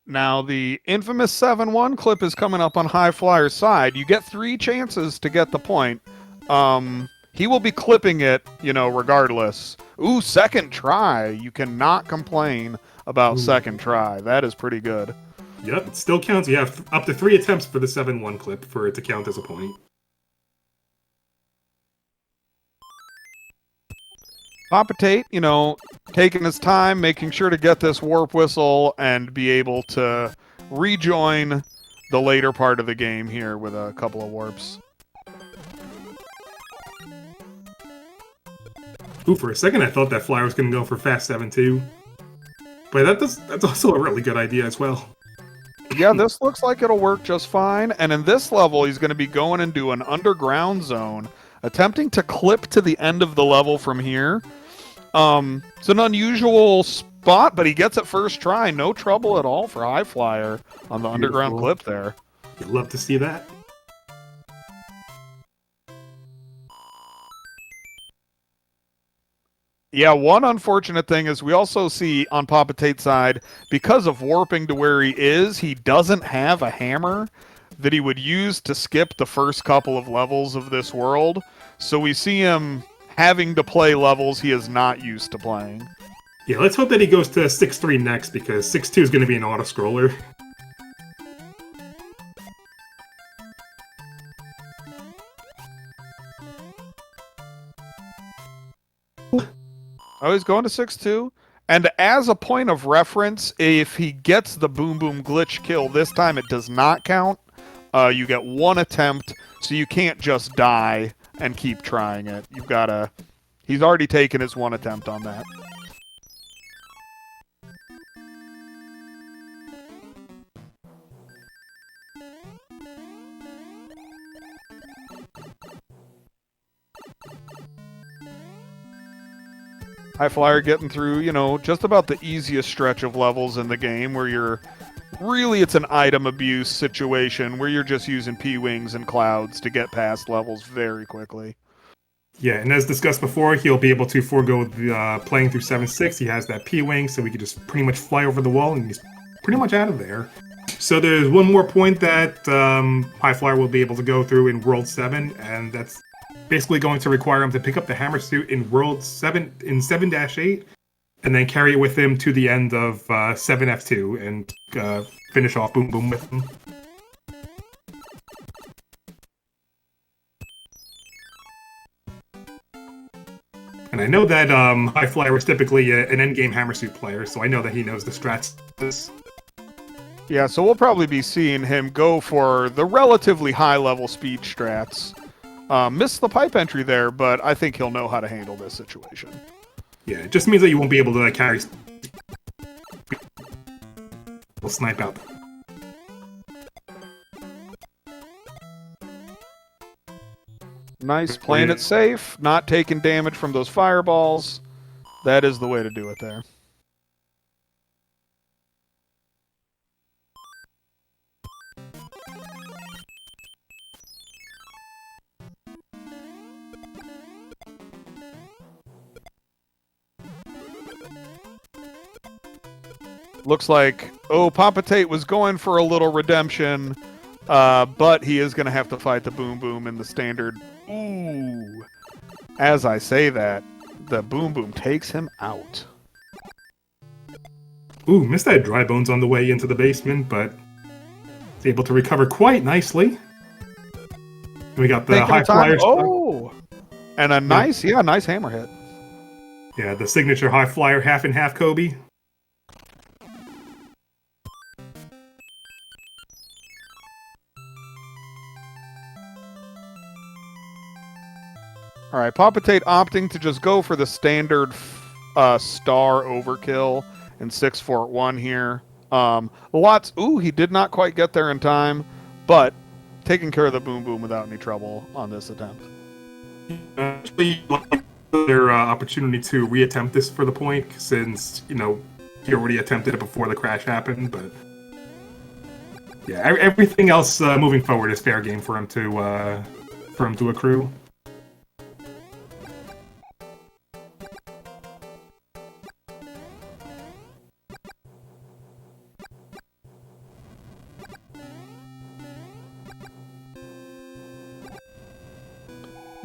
S2: Now, the infamous 7-1 clip is coming up on HighFlyer's side. You get 3 chances to get the point. He will be clipping it, you know, regardless. Ooh, second try. You cannot complain about second try. That is pretty good.
S1: Yep, it still counts. You have up to 3 attempts for the 7-1 clip for it to count as a point.
S2: PapaTate, you know, taking his time, making sure to get this warp whistle and be able to rejoin the later part of the game here with a couple of warps.
S1: Ooh, for a second I thought that flyer was going to go for fast 7-2. But that's also a really good idea as well.
S2: Yeah, this looks like it'll work just fine. And in this level, he's going to be going into an underground zone, attempting to clip to the end of the level from here. It's an unusual spot, but he gets it first try. No trouble at all for HighFlyer on the underground clip there.
S1: You'd love to see that.
S2: Yeah, one unfortunate thing is we also see on PapaTate's side, because of warping to where he is, he doesn't have a hammer that he would use to skip the first couple of levels of this world. So we see him having to play levels he is not used to playing.
S1: Yeah, let's hope that he goes to 6-3 next, because 6-2 is going to be an auto-scroller.
S2: Oh, he's going to 6-2. And as a point of reference, if he gets the boom boom glitch kill this time, it does not count. You get 1 attempt, so you can't just die and keep trying it. You've got to... He's already taken his 1 attempt on that. HighFlyer getting through, you know, just about the easiest stretch of levels in the game where you're... Really, it's an item abuse situation where you're just using P-Wings and clouds to get past levels very quickly.
S1: Yeah, and as discussed before, he'll be able to forego the playing through 7-6. He has that P-Wing, so he can just pretty much fly over the wall, and he's pretty much out of there. So there's one more point that HighFlyer will be able to go through in World 7, and that's basically going to require him to pick up the hammer suit in World 7, in 7-8, and then carry it with him to the end of 7F2 and finish off Boom Boom with him. And I know that HighFlyer was typically an endgame hammersuit player, so I know that he knows the strats.
S2: Yeah, so we'll probably be seeing him go for the relatively high-level speed strats. Missed the pipe entry there, but I think he'll know how to handle this situation.
S1: Yeah, it just means that you won't be able to carry... We'll snipe out.
S2: Nice, playing it safe, not taking damage from those fireballs. That is the way to do it there. Looks like, oh, PapaTate was going for a little redemption, but he is going to have to fight the Boom Boom in the standard. Ooh. As I say that, the Boom Boom takes him out.
S1: Ooh, missed that dry bones on the way into the basement, but is able to recover quite nicely. And we got the high flyer.
S2: Oh, and a nice, nice hammer hit.
S1: Yeah, the signature high flyer half and half Kobe.
S2: All right, PapaTate opting to just go for the standard star overkill in 641 here. Lots. Ooh, he did not quite get there in time, but taking care of the Boom Boom without any trouble on this attempt.
S1: Actually, their opportunity to reattempt this for the point, since he already attempted it before the crash happened. But yeah, everything else moving forward is fair game for him to accrue.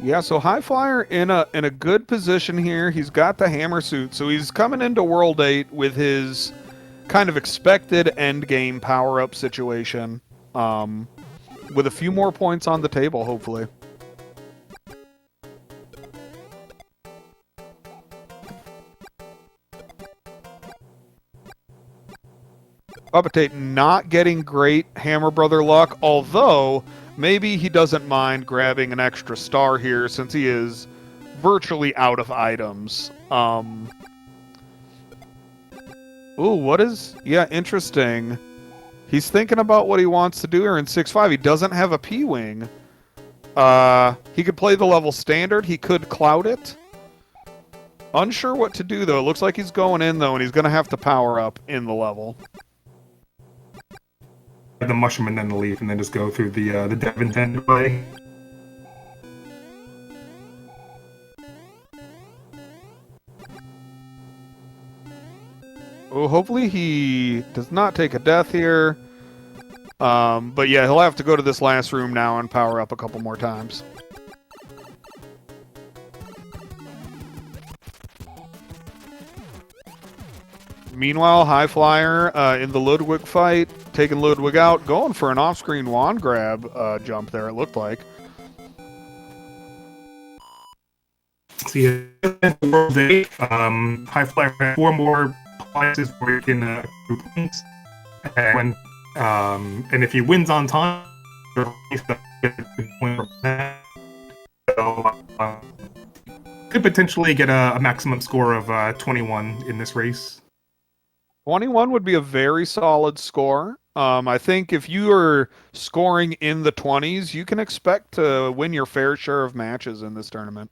S2: Yeah, so HighFlyer in a good position here. He's got the hammer suit, so he's coming into World 8 with his kind of expected end game power-up situation, with a few more points on the table, hopefully. PapaTate not getting great Hammer Brother luck, although maybe he doesn't mind grabbing an extra star here since he is virtually out of items. Ooh, what is... Yeah, interesting. He's thinking about what he wants to do here in 6-5. He doesn't have a P-Wing. He could play the level standard. He could cloud it. Unsure what to do, though. It looks like he's going in, though, and he's going to have to power up in the level.
S1: The mushroom and then the leaf, and then just go through the dev intended way.
S2: Oh, hopefully he does not take a death here. But yeah, he'll have to go to this last room now and power up a couple more times. Meanwhile, HighFlyer in the Ludwig fight, taking Ludwig out, going for an off-screen wand grab jump there, it looked like.
S1: See, World 8, HighFlyer has 4 more places where you can accrue points. And if he wins on time, could potentially get a maximum score of 21 in this race.
S2: 21 would be a very solid score. I think if you are scoring in the 20s, you can expect to win your fair share of matches in this tournament.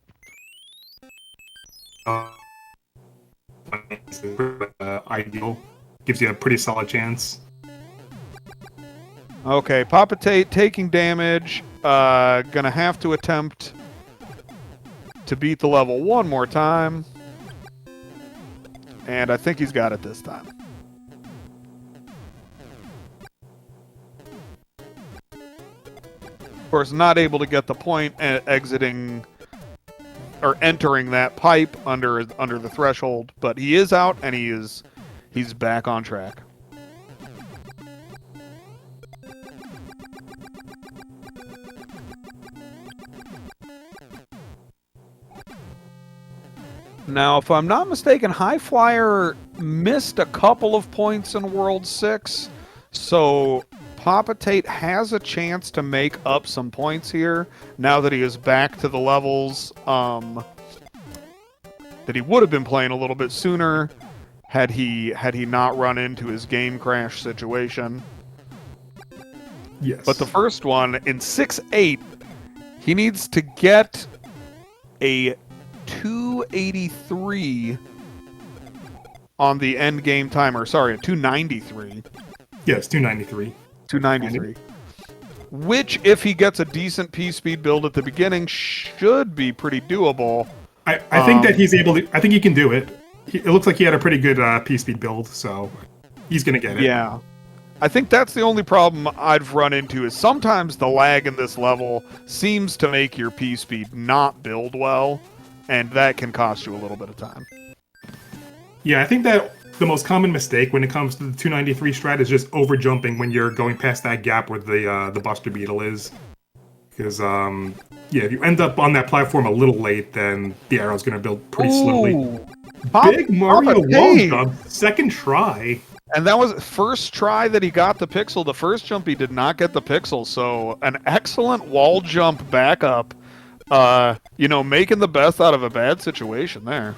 S1: Ideal. Gives you a pretty solid chance.
S2: Okay, PapaTate taking damage. Gonna have to attempt to beat the level one more time. And I think he's got it this time. Of course, not able to get the point exiting or entering that pipe under the threshold, but he is out and he's back on track. Now, if I'm not mistaken, HighFlyer missed a couple of points in World 6, so PapaTate has a chance to make up some points here now that he is back to the levels that he would have been playing a little bit sooner had he not run into his game crash situation.
S1: Yes.
S2: But the first one, in 6-8, he needs to get a 283 on the end game timer. Sorry, a 293.
S1: Yes, 293.
S2: 293. Which, if he gets a decent P-speed build at the beginning, should be pretty doable.
S1: I think that he's able to... I think he can do it. It looks like he had a pretty good P-speed build, so he's going to get it.
S2: Yeah. I think that's the only problem I've run into is sometimes the lag in this level seems to make your P-speed not build well. and that can cost you a little bit of time.
S1: Yeah, I think that the most common mistake when it comes to the 293 strat is just over jumping when you're going past that gap where the Buster Beetle is. Because, yeah, if you end up on that platform a little late, then the arrow's going to build pretty slowly. Big Mario wall jump, second try.
S2: And that was first try that he got the pixel. The first jump he did not get the pixel, so an excellent wall jump back up. You know, making the best out of a bad situation there.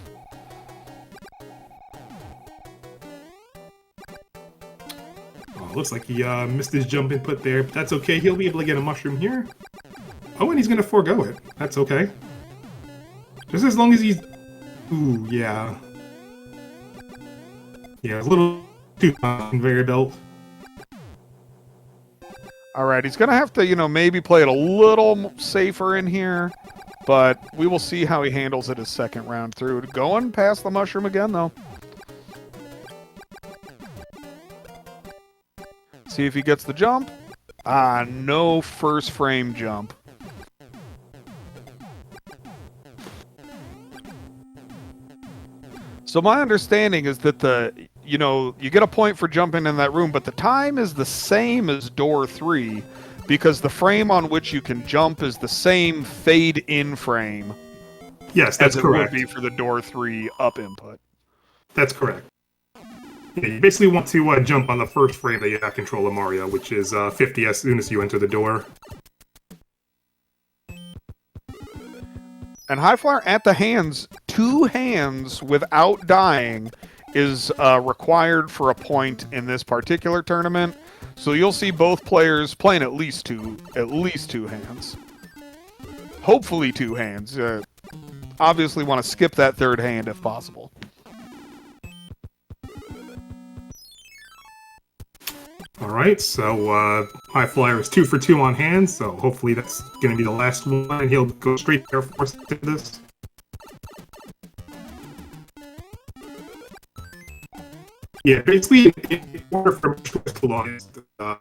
S1: Looks like he missed his jump input there, but that's okay. He'll be able to get a mushroom here. Oh, and he's going to forego it. That's okay. Just as long as he's... Ooh, yeah. Yeah, a little too conveyor belt.
S2: Alright, he's going to have to, you know, maybe play it a little safer in here, but we will see how he handles it his second round through. Going past the mushroom again, though. See if he gets the jump. Ah, no first frame jump. So my understanding is that you know, you get a point for jumping in that room, but the time is the same as door 3 because the frame on which you can jump is the same fade in frame.
S1: Yes, that's correct.
S2: As it would be for the door 3 up input.
S1: That's correct. Yeah, you basically want to jump on the first frame that you control of Mario, which is 50 as soon as you enter the door.
S2: And HighFlyer at the hands, 2 hands without dying is required for a point in this particular tournament. So you'll see both players playing at least two hands. Hopefully 2 hands. Obviously want to skip that third hand if possible.
S1: Alright, so HighFlyer is 2 for 2 on hands, so hopefully that's going to be the last one, and he'll go straight to Air Force into this. Yeah, basically, in order for choice to log,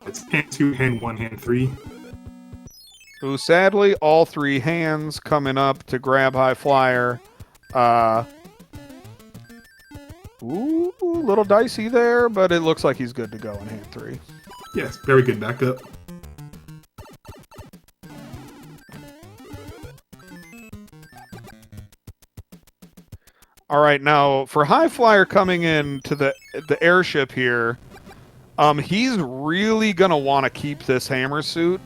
S1: it's hand 2, hand 1, hand 3.
S2: Who sadly, all 3 hands coming up to grab HighFlyer. Ooh, a little dicey there, but it looks like he's good to go in hand 3.
S1: Yes, very good backup.
S2: All right, now for HighFlyer coming in to the airship here, he's really gonna want to keep this hammer suit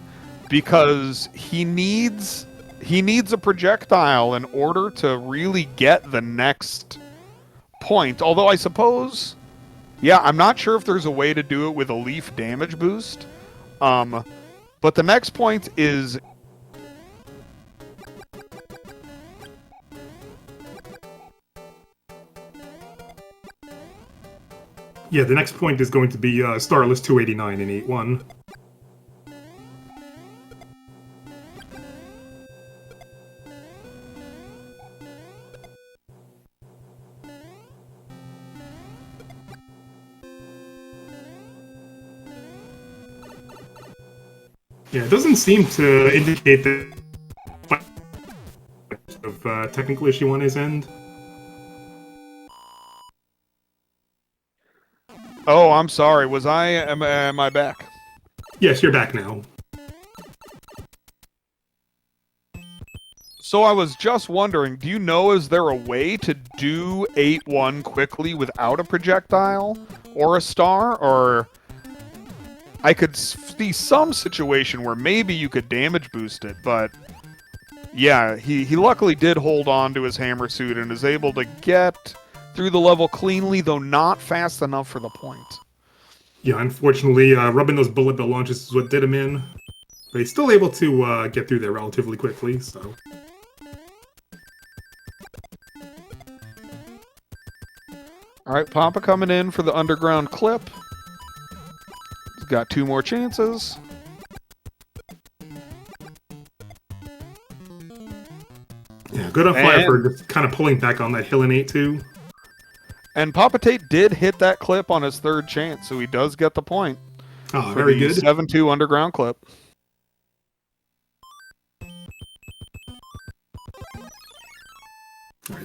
S2: because he needs a projectile in order to really get the next point. Although I suppose, yeah, I'm not sure if there's a way to do it with a leaf damage boost. But the next point is...
S1: Yeah, the next point is going to be Starless 289 in 8-1. Yeah, it doesn't seem to indicate that of technical issue on his end.
S2: Oh, I'm sorry. Am I back?
S1: Yes, you're back now.
S2: So I was just wondering, do you know, is there a way to do 8-1 quickly without a projectile or a star? Or I could see some situation where maybe you could damage boost it, but yeah, he luckily did hold on to his hammer suit and is able to get through the level cleanly, though not fast enough for the point.
S1: Yeah, unfortunately, rubbing those bullet bill launches is what did him in. But he's still able to get through there relatively quickly, so...
S2: Alright, Papa coming in for the underground clip. He's got 2 more chances.
S1: Yeah, good on Flyer for just kind of pulling back on that hill in 8-2.
S2: And PapaTate did hit that clip on his 3rd chance, so he does get the point.
S1: Oh, very good.
S2: 7-2 underground clip.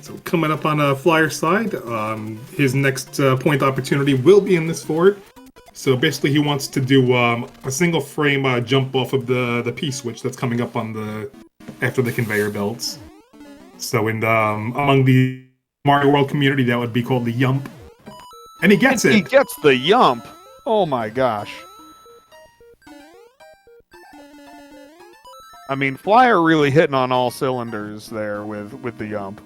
S1: So coming up on Flyer's side, his next point opportunity will be in this fort. So basically, he wants to do a single frame jump off of the P-switch that's coming up on after the conveyor belts. So among the Mario World community, that would be called the Yump. And he gets it!
S2: He gets the Yump! Oh my gosh. I mean, Flyer really hitting on all cylinders there with the Yump.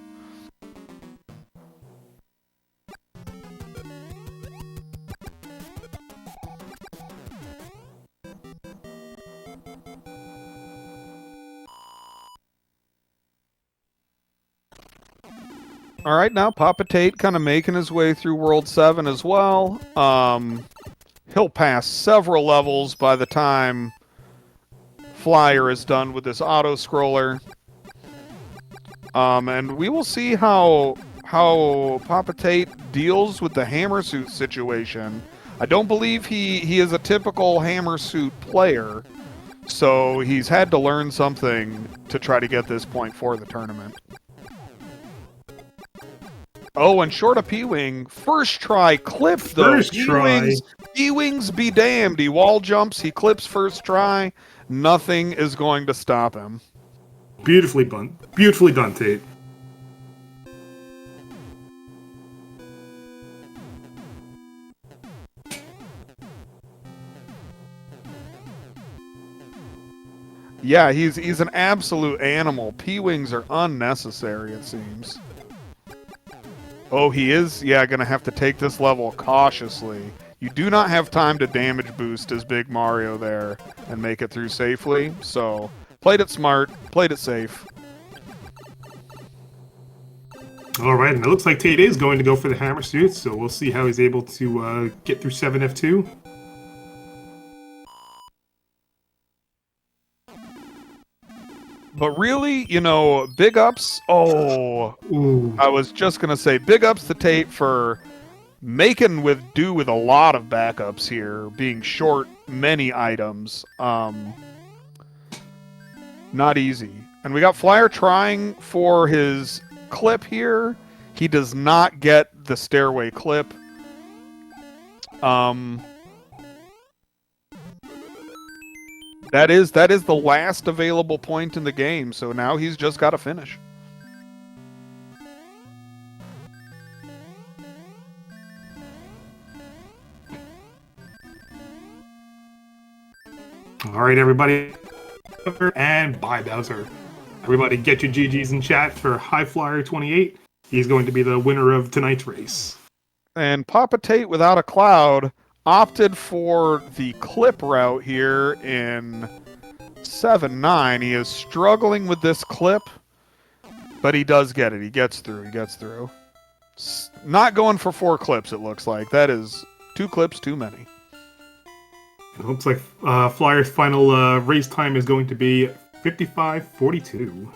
S2: All right, now PapaTate kind of making his way through World 7 as well. He'll pass several levels by the time Flyer is done with this auto-scroller. And we will see how PapaTate deals with the hammer suit situation. I don't believe he is a typical hammer suit player, so he's had to learn something to try to get this point for the tournament. Oh, and short of P-Wing, first try clip though.
S1: First try.
S2: P-Wings be damned. He wall jumps, he clips first try. Nothing is going to stop him.
S1: Beautifully done. Beautifully done, Tate.
S2: Yeah, he's an absolute animal. P-Wings are unnecessary, it seems. Oh, he is, yeah, going to have to take this level cautiously. You do not have time to damage boost as Big Mario there and make it through safely. So, played it smart, played it safe.
S1: All right, and it looks like Tate is going to go for the hammer suit, so we'll see how he's able to get through 7F2.
S2: But really, you know, big ups. Oh,
S1: Ooh.
S2: I was just going to say big ups to Tate for making do with a lot of backups here, being short many items. Not easy. And we got Flyer trying for his clip here. He does not get the stairway clip. That is the last available point in the game, so now he's just got to finish.
S1: All right, everybody, and bye, Bowser. Everybody get your GGs in chat for HighFlyer28. He's going to be the winner of tonight's race.
S2: And PapaTate without a cloud opted for the clip route here in 7-9. He is struggling with this clip, but he does get it. He gets through. Not going for 4 clips, it looks like. That is 2 clips too many.
S1: It looks like Flyer's final race time is going to be 55:42.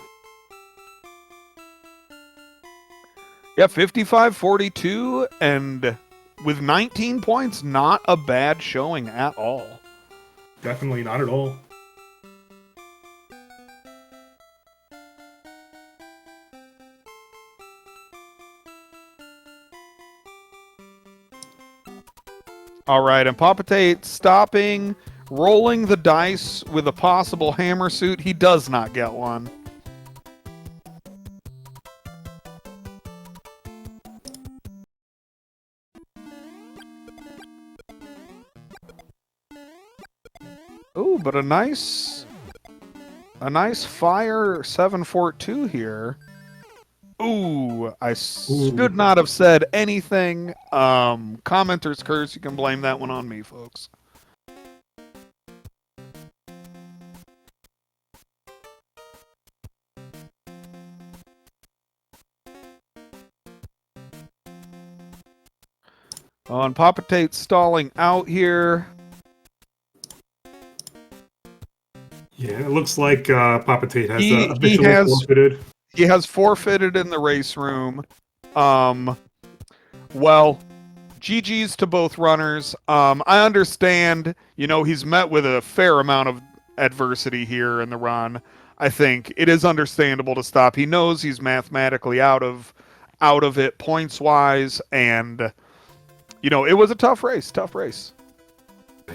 S2: Yeah, 55:42, and with 19 points, not a bad showing at all.
S1: Definitely not at all.
S2: All right, and PapaTate stopping, rolling the dice with a possible hammer suit. He does not get one. Ooh, but a nice fire 742 here. Ooh, I should not have said anything. Commenter's curse, you can blame that one on me, folks. Oh, and PapaTate stalling out here.
S1: Yeah, it looks like PapaTate has officially forfeited.
S2: He has forfeited in the race room. Well, GG's to both runners. I understand, you know, he's met with a fair amount of adversity here in the run. I think it is understandable to stop. He knows he's mathematically out of out of it points wise, and it was a tough race.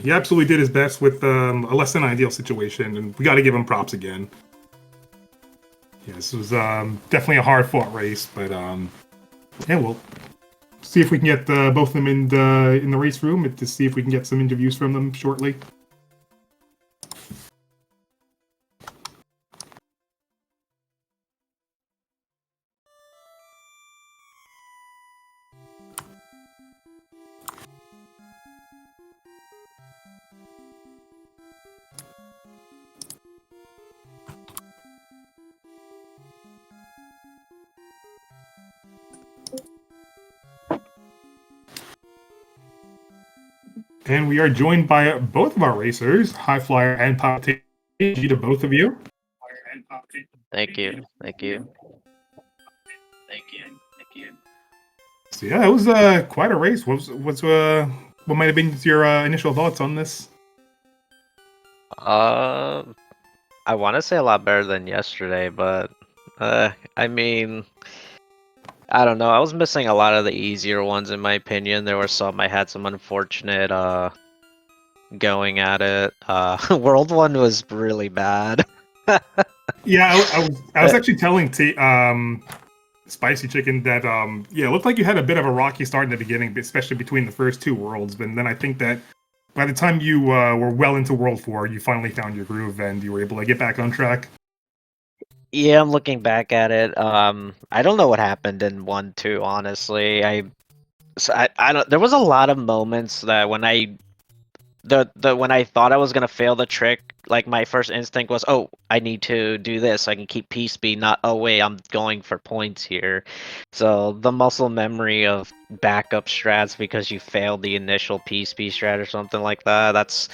S1: He absolutely did his best with a less than ideal situation, and we got to give him props again. Yeah, this was definitely a hard fought race, but yeah, we'll see if we can get both of them in the race room to see if we can get some interviews from them shortly. And we are joined by both of our racers, HighFlyer and PapaTate7 to both of you.
S3: Thank you.
S1: So yeah, it was quite a race. What might have been your initial thoughts on this?
S3: I want to say a lot better than yesterday, but I mean, I don't know. I was missing a lot of the easier ones, in my opinion. There were some I had some unfortunate going at it. World one was really bad.
S1: Yeah, I was actually telling Spicy Chicken that yeah, it looked like you had a bit of a rocky start in the beginning, especially between the first two worlds. But then I think that by the time you were well into World 4, you finally found your groove and you were able to get back on track.
S3: Yeah, I'm looking back at it. I don't know what happened in 1-2, honestly. I don't. There was a lot of moments that when I thought I was gonna fail the trick, like my first instinct was, oh, I need to do this so I can keep P-speed, not, oh wait, I'm going for points here. So the muscle memory of backup strats because you failed the initial P-speed strat or something like that, that's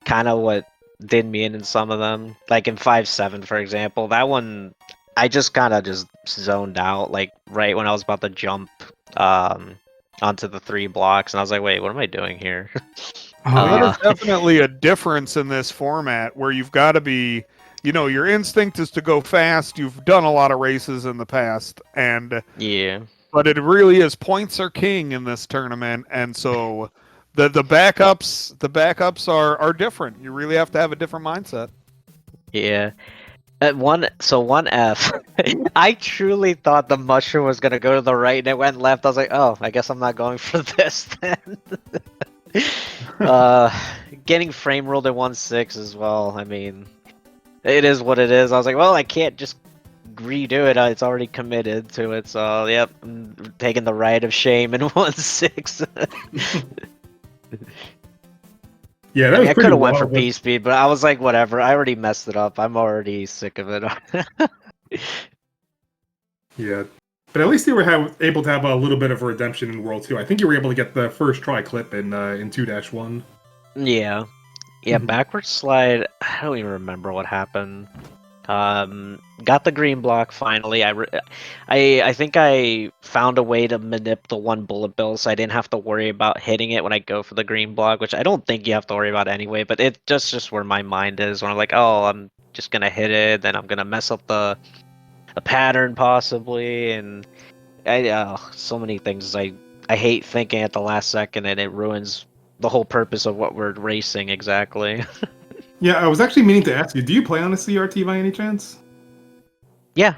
S3: kind of what did me in some of them. Like in 5-7, for example, that one, I just kind of just zoned out, like right when I was about to jump onto the 3 blocks, and I was like, wait, what am I doing here?
S2: There's definitely a difference in this format where you've got to be, your instinct is to go fast. You've done a lot of races in the past, and
S3: yeah,
S2: but it really is points are king in this tournament, and so the backups are different. You really have to have a different mindset.
S3: yeah. One F, I truly thought the mushroom was gonna go to the right and it went left. I was like, oh, I guess I'm not going for this then. Getting frame rolled at 1.6 as well. I mean, it is what it is. I was like, well, I can't just redo it. It's already committed to it. So, yep, I'm taking the right of shame in 1.6.
S1: Yeah, that was
S3: I
S1: pretty
S3: could have went for
S1: wild.
S3: P-speed, but I was like, whatever. I already messed it up. I'm already sick of it.
S1: Yeah, but at least you were able to have a little bit of a redemption in World 2. I think you were able to get the first try clip in 2-1.
S3: Yeah. Backward slide. I don't even remember what happened. Got the green block finally. I think I found a way to manip the 1 bullet bill, so I didn't have to worry about hitting it when I go for the green block, which I don't think you have to worry about anyway. But it's just where my mind is when I'm like, oh, I'm just gonna hit it, then I'm gonna mess up a pattern possibly, and so many things I hate thinking at the last second, and it ruins the whole purpose of what we're racing exactly.
S1: Yeah, I was actually meaning to ask you, do you play on a CRT by any chance?
S3: Yeah.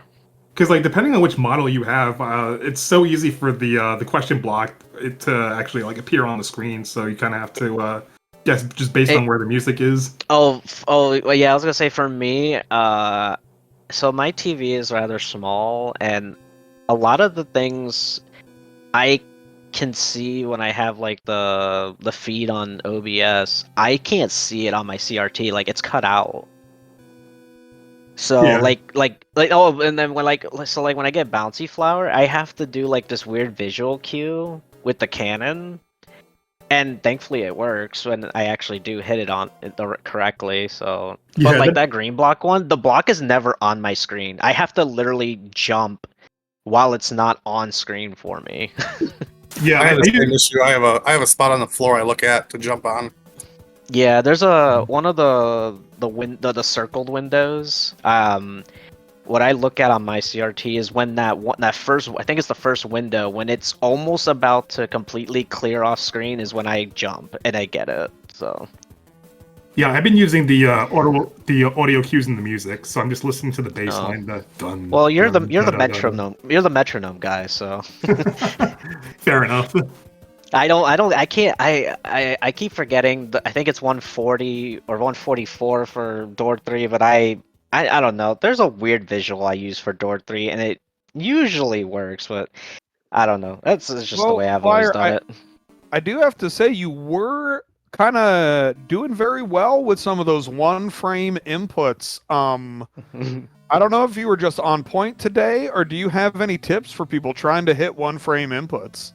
S1: Because like depending on which model you have, it's so easy for the question block to actually like appear on the screen. So you kind of have to guess just based on where the music is.
S3: Oh, well, yeah. I was gonna say for me, so my TV is rather small, and a lot of the things I can see when I have like the feed on OBS, I can't see it on my CRT. Like it's cut out. So
S1: Yeah.
S3: like oh, and then when when I get bouncy flower, I have to do like this weird visual cue with the cannon, and thankfully it works when I actually do hit it on correctly. So,
S1: Yeah,
S3: but like that green block one, the block is never on my screen. I have to literally jump while it's not on screen for me.
S1: Yeah,
S4: I have the same issue. I have a spot on the floor I look at to jump on.
S3: Yeah, there's one of the circled windows. what I look at on my CRT is when that first, I think it's the first window, when it's almost about to completely clear off screen is when I jump and I get it. So.
S1: Yeah, I've been using the audio cues in the music, so I'm just listening to the bass line. The dun.
S3: Well, you're
S1: dun,
S3: the
S1: dun,
S3: metronome. You're the metronome guy, so.
S1: Fair enough.
S3: I keep forgetting. I think it's 140 or 144 for door 3, but I don't know. There's a weird visual I use for door 3, and it usually works, but I don't know. It's just the way I've always done it.
S2: I do have to say you were kind of doing very well with some of those one frame inputs. I don't know if you were just on point today, or do you have any tips for people trying to hit one frame inputs?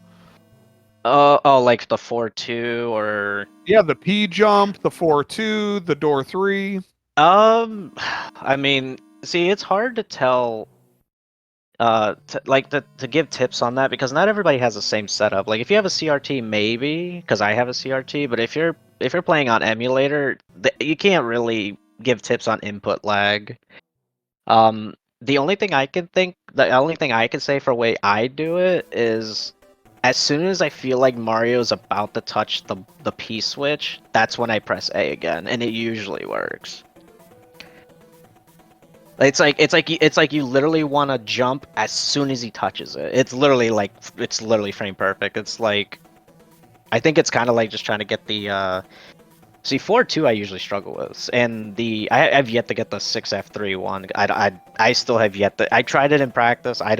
S3: Like the 4-2 or
S2: yeah, the P jump, the 4-2, the door 3.
S3: I mean, see, it's hard to tell. To give tips on that because not everybody has the same setup. Like if you have a CRT, maybe because I have a CRT, but if you're playing on emulator, you can't really give tips on input lag. The only thing I can say for the way I do it is, as soon as I feel like Mario's about to touch the P switch, that's when I press A again, and it usually works. It's like you literally want to jump as soon as he touches it. It's literally frame perfect. It's like, I think it's kind of like just trying to get the see 4-2 I usually struggle with, and I've yet to get the 6F3 one. I still have yet to. I tried it in practice. I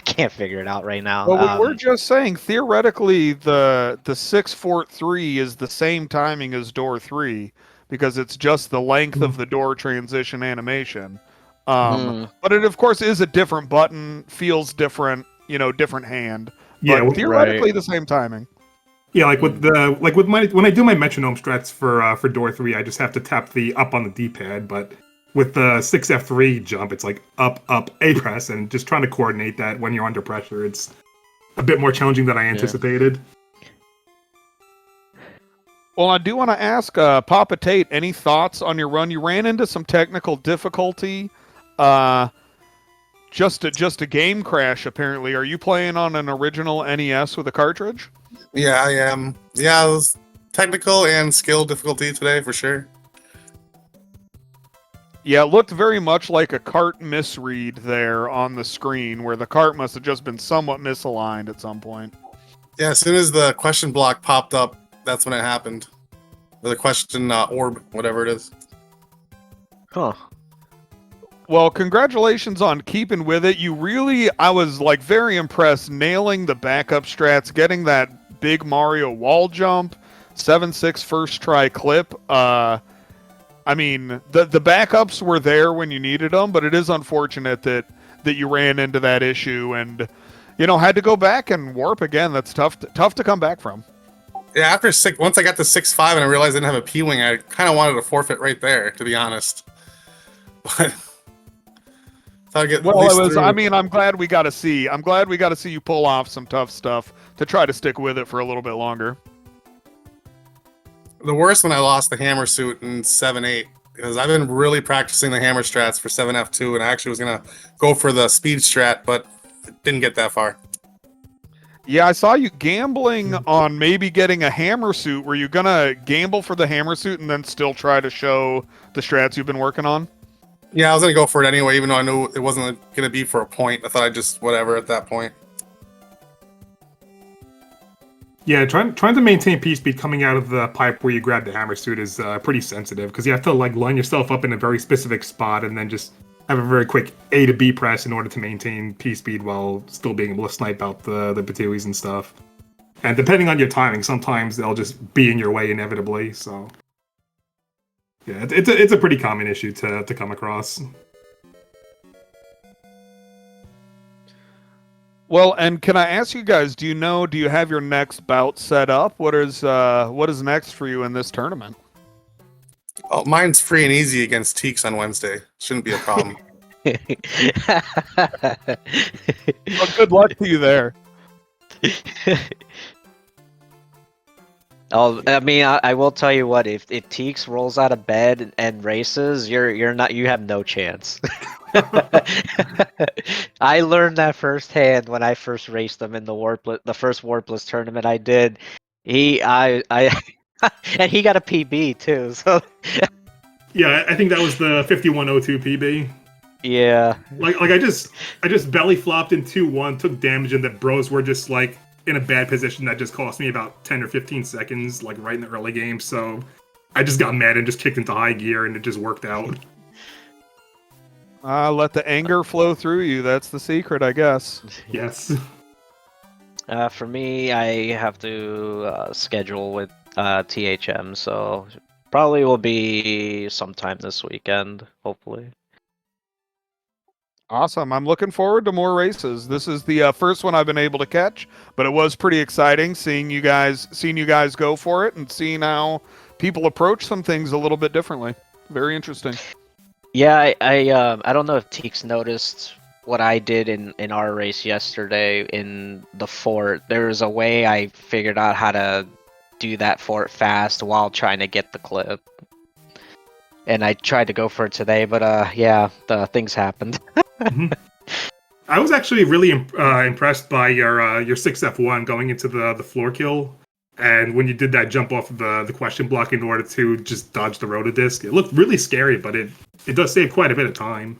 S3: can't figure it out right now.
S2: Well, we're just saying theoretically the 6-4-3 is the same timing as door 3. Because it's just the length of the door transition animation. But it, of course, is a different button, feels different, different hand. But yeah, theoretically the same timing.
S1: Yeah, when I do my metronome strats for door 3, I just have to tap the up on the D-pad. But with the 6F3 jump, it's like up, A press, and just trying to coordinate that when you're under pressure, it's a bit more challenging than I anticipated. Yeah.
S2: Well, I do want to ask PapaTate, any thoughts on your run? You ran into some technical difficulty, just a game crash apparently. Are you playing on an original NES with a cartridge?
S4: Yeah, I am. Yeah, it was technical and skill difficulty today for sure.
S2: Yeah, it looked very much like a cart misread there on the screen, where the cart must have just been somewhat misaligned at some point.
S4: Yeah, as soon as the question block popped up, that's when it happened. Or the question orb, whatever it is.
S3: Huh.
S2: Well, congratulations on keeping with it. I was like very impressed, nailing the backup strats, getting that big Mario wall jump, 7-6 first try clip. I mean, the backups were there when you needed them, but it is unfortunate that you ran into that issue and, had to go back and warp again. That's tough to come back from.
S4: Yeah, once I got to 6-5 and I realized I didn't have a P-wing, I kind of wanted to forfeit right there, to be honest. But
S2: I'm glad we got to see. I'm glad we got to see you pull off some tough stuff to try to stick with it for a little bit longer.
S4: The worst when I lost the hammer suit in 7-8, because I've been really practicing the hammer strats for 7F2, and I actually was gonna go for the speed strat, but didn't get that far.
S2: Yeah, I saw you gambling on maybe getting a hammer suit. Were you gonna gamble for the hammer suit and then still try to show the strats you've been working on?
S4: Yeah, I was gonna go for it anyway, even though I knew it wasn't gonna be for a point. I thought I'd just whatever at that point.
S1: Yeah, trying to maintain P speed coming out of the pipe where you grab the hammer suit is pretty sensitive, because you have to line yourself up in a very specific spot and then just have a very quick A to B press in order to maintain P speed while still being able to snipe out the Batuis and stuff. And depending on your timing, sometimes they'll just be in your way inevitably. So yeah, it's a pretty common issue to come across.
S2: Well, and can I ask you guys, do you have your next bout set up? What is next for you in this tournament?
S4: Oh, mine's free and easy against Teeks on Wednesday. Shouldn't be a problem.
S2: Well, good luck to you there.
S3: Oh, I mean, I will tell you what. If Teeks rolls out of bed and races, you have no chance. I learned that firsthand when I first raced them in the first Warpless tournament I did. And he got a PB too. So
S1: Yeah, I think that was the 5102 PB.
S3: yeah,
S1: Like I just belly flopped in 2-1, took damage, and the bros were just like in a bad position that just cost me about 10 or 15 seconds, like right in the early game. So I just got mad and just kicked into high gear, and it just worked out.
S2: Let the anger flow through you. That's the secret, I guess.
S1: Yes.
S3: for me, I have to schedule with THM, so probably will be sometime this weekend, hopefully.
S2: Awesome. I'm looking forward to more races. This is the first one I've been able to catch, but it was pretty exciting seeing you guys go for it and seeing how people approach some things a little bit differently. Very interesting.
S3: Yeah, I don't know if Teeks noticed what I did in our race yesterday in the fort. There was a way I figured out how to do that fort fast while trying to get the clip. And I tried to go for it today, but yeah, the things happened.
S1: I was actually really impressed by your 6F1 going into the floor kill, and when you did that jump off of the question block in order to just dodge the rotodisc. It looked really scary, but it does save quite a bit of time.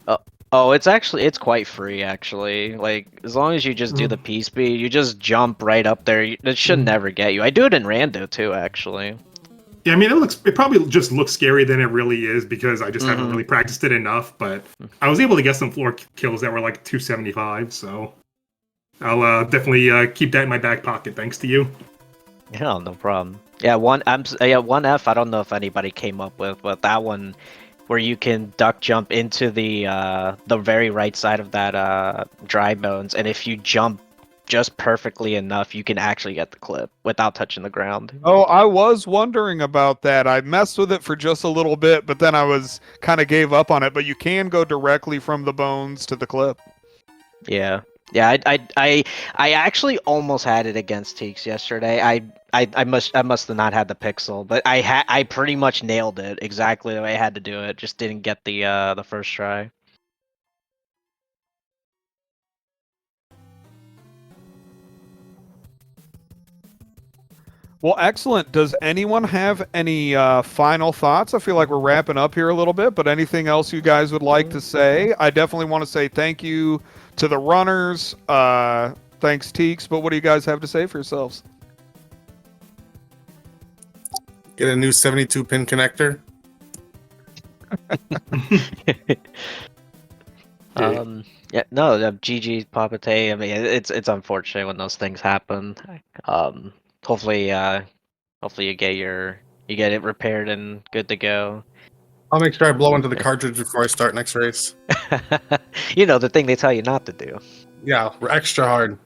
S3: Oh, it's quite free actually. Like as long as you just do the P speed, you just jump right up there. It should never get you. I do it in rando too, actually.
S1: Yeah, I mean, it probably just looks scarier than it really is because I just haven't really practiced it enough, but I was able to get some floor kills that were like 275, so I'll definitely keep that in my back pocket, thanks to you.
S3: Yeah, no problem. Yeah, 1F, I don't know if anybody came up with, but that one where you can duck jump into the very right side of that dry bones, and if you jump just perfectly enough, you can actually get the clip without touching the ground.
S2: Oh, I was wondering about that. I messed with it for just a little bit, but then I was kind of gave up on it. But you can go directly from the bones to the clip.
S3: Yeah, yeah. I actually almost had it against Teeks yesterday. I must have not had the pixel, but I pretty much nailed it exactly the way I had to do it. Just didn't get the first try.
S2: Well, excellent. Does anyone have any final thoughts? I feel like we're wrapping up here a little bit, but anything else you guys would like to say? I definitely want to say thank you to the runners. Thanks, Teeks. But what do you guys have to say for yourselves?
S4: Get a new 72-pin connector.
S3: Yeah, no, GG PapaTate. I mean, it's unfortunate when those things happen. Hopefully you get it repaired and good to go.
S4: I'll make sure I blow into the cartridge before I start next race.
S3: You know, the thing they tell you not to do.
S4: Yeah, we're extra hard.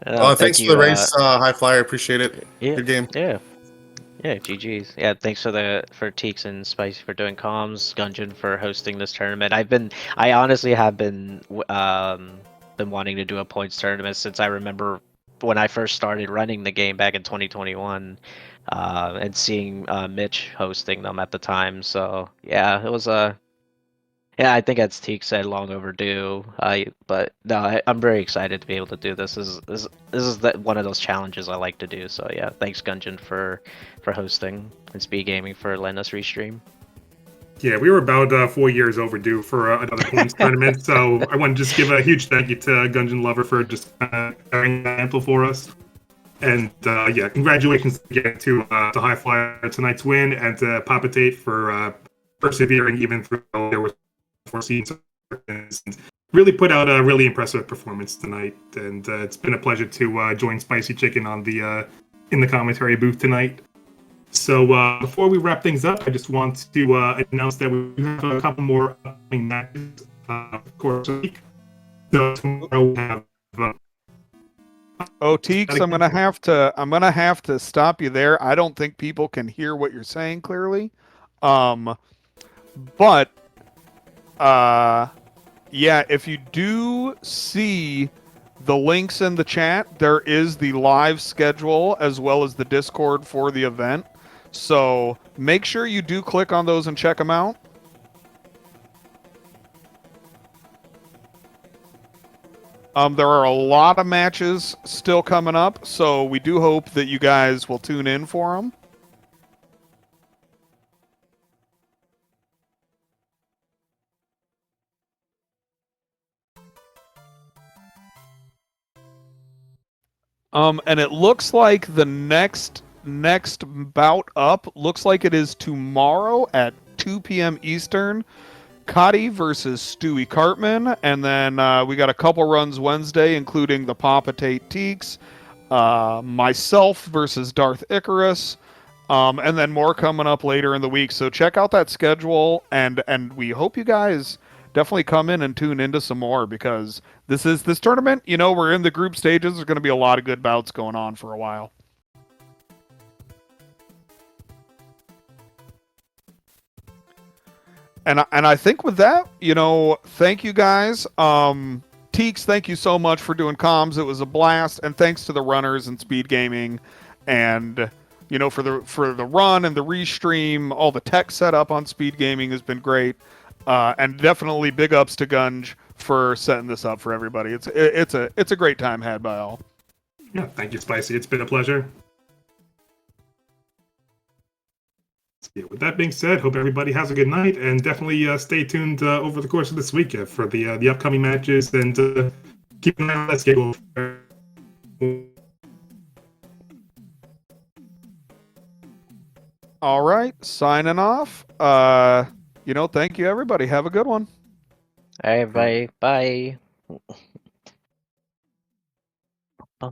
S3: Thank
S4: Thanks
S3: you,
S4: for the race, HighFlyer. Appreciate it.
S3: Yeah,
S4: Good game.
S3: Yeah, GG's. Yeah, thanks for Teeks and Spicy for doing comms, Gungeon for hosting this tournament. I honestly have been wanting to do a points tournament since I remember when I first started running the game back in 2021, and seeing Mitch hosting them at the time. So yeah, it was yeah, I think as Teek said, long overdue. But no, I'm very excited to be able to do this. This is one of those challenges I like to do. So yeah, thanks Gungeon for hosting and SpeedGaming for letting us restream.
S1: Yeah, we were about 4 years overdue for another points tournament, so I want to just give a huge thank you to Gungeon Lover for just carrying that mantle for us. And yeah, congratulations again to HighFlyer tonight's win, and to PapaTate for persevering even through there was 4 seasons. Really put out a really impressive performance tonight, and it's been a pleasure to join Spicy Chicken on the in the commentary booth tonight. So before we wrap things up, I just want to announce that we have a couple more upcoming matches, of course. So tomorrow we have.
S2: Oh, Teeks, I'm gonna have to stop you there. I don't think people can hear what you're saying clearly. But yeah, if you do see the links in the chat, there is the live schedule as well as the Discord for the event. So make sure you do click on those and check them out. There are a lot of matches still coming up, so we do hope that you guys will tune in for them. And it looks like the next bout up looks like it is tomorrow at 2 p.m. Eastern. Cotty versus Stewie Cartman, and then we got a couple runs Wednesday, including the PapaTate7, myself versus Darth Icarus, and then more coming up later in the week. So check out that schedule, and we hope you guys definitely come in and tune into some more, because this tournament, you know, we're in the group stages. There's going to be a lot of good bouts going on for a while. And I think with that, you know, thank you guys. Teeks, thank you so much for doing comms. It was a blast, and thanks to the runners and SpeedGaming, and you know, for the run and the restream. All the tech setup on SpeedGaming has been great, and definitely big ups to Gunge for setting this up for everybody. It's a great time had by all.
S1: Yeah, thank you, Spicy. It's been a pleasure. With that being said, hope everybody has a good night, and definitely stay tuned over the course of this week for the upcoming matches, and keep an eye on that schedule.
S2: All right, signing off. You know, thank you everybody. Have a good one.
S3: All right, bye.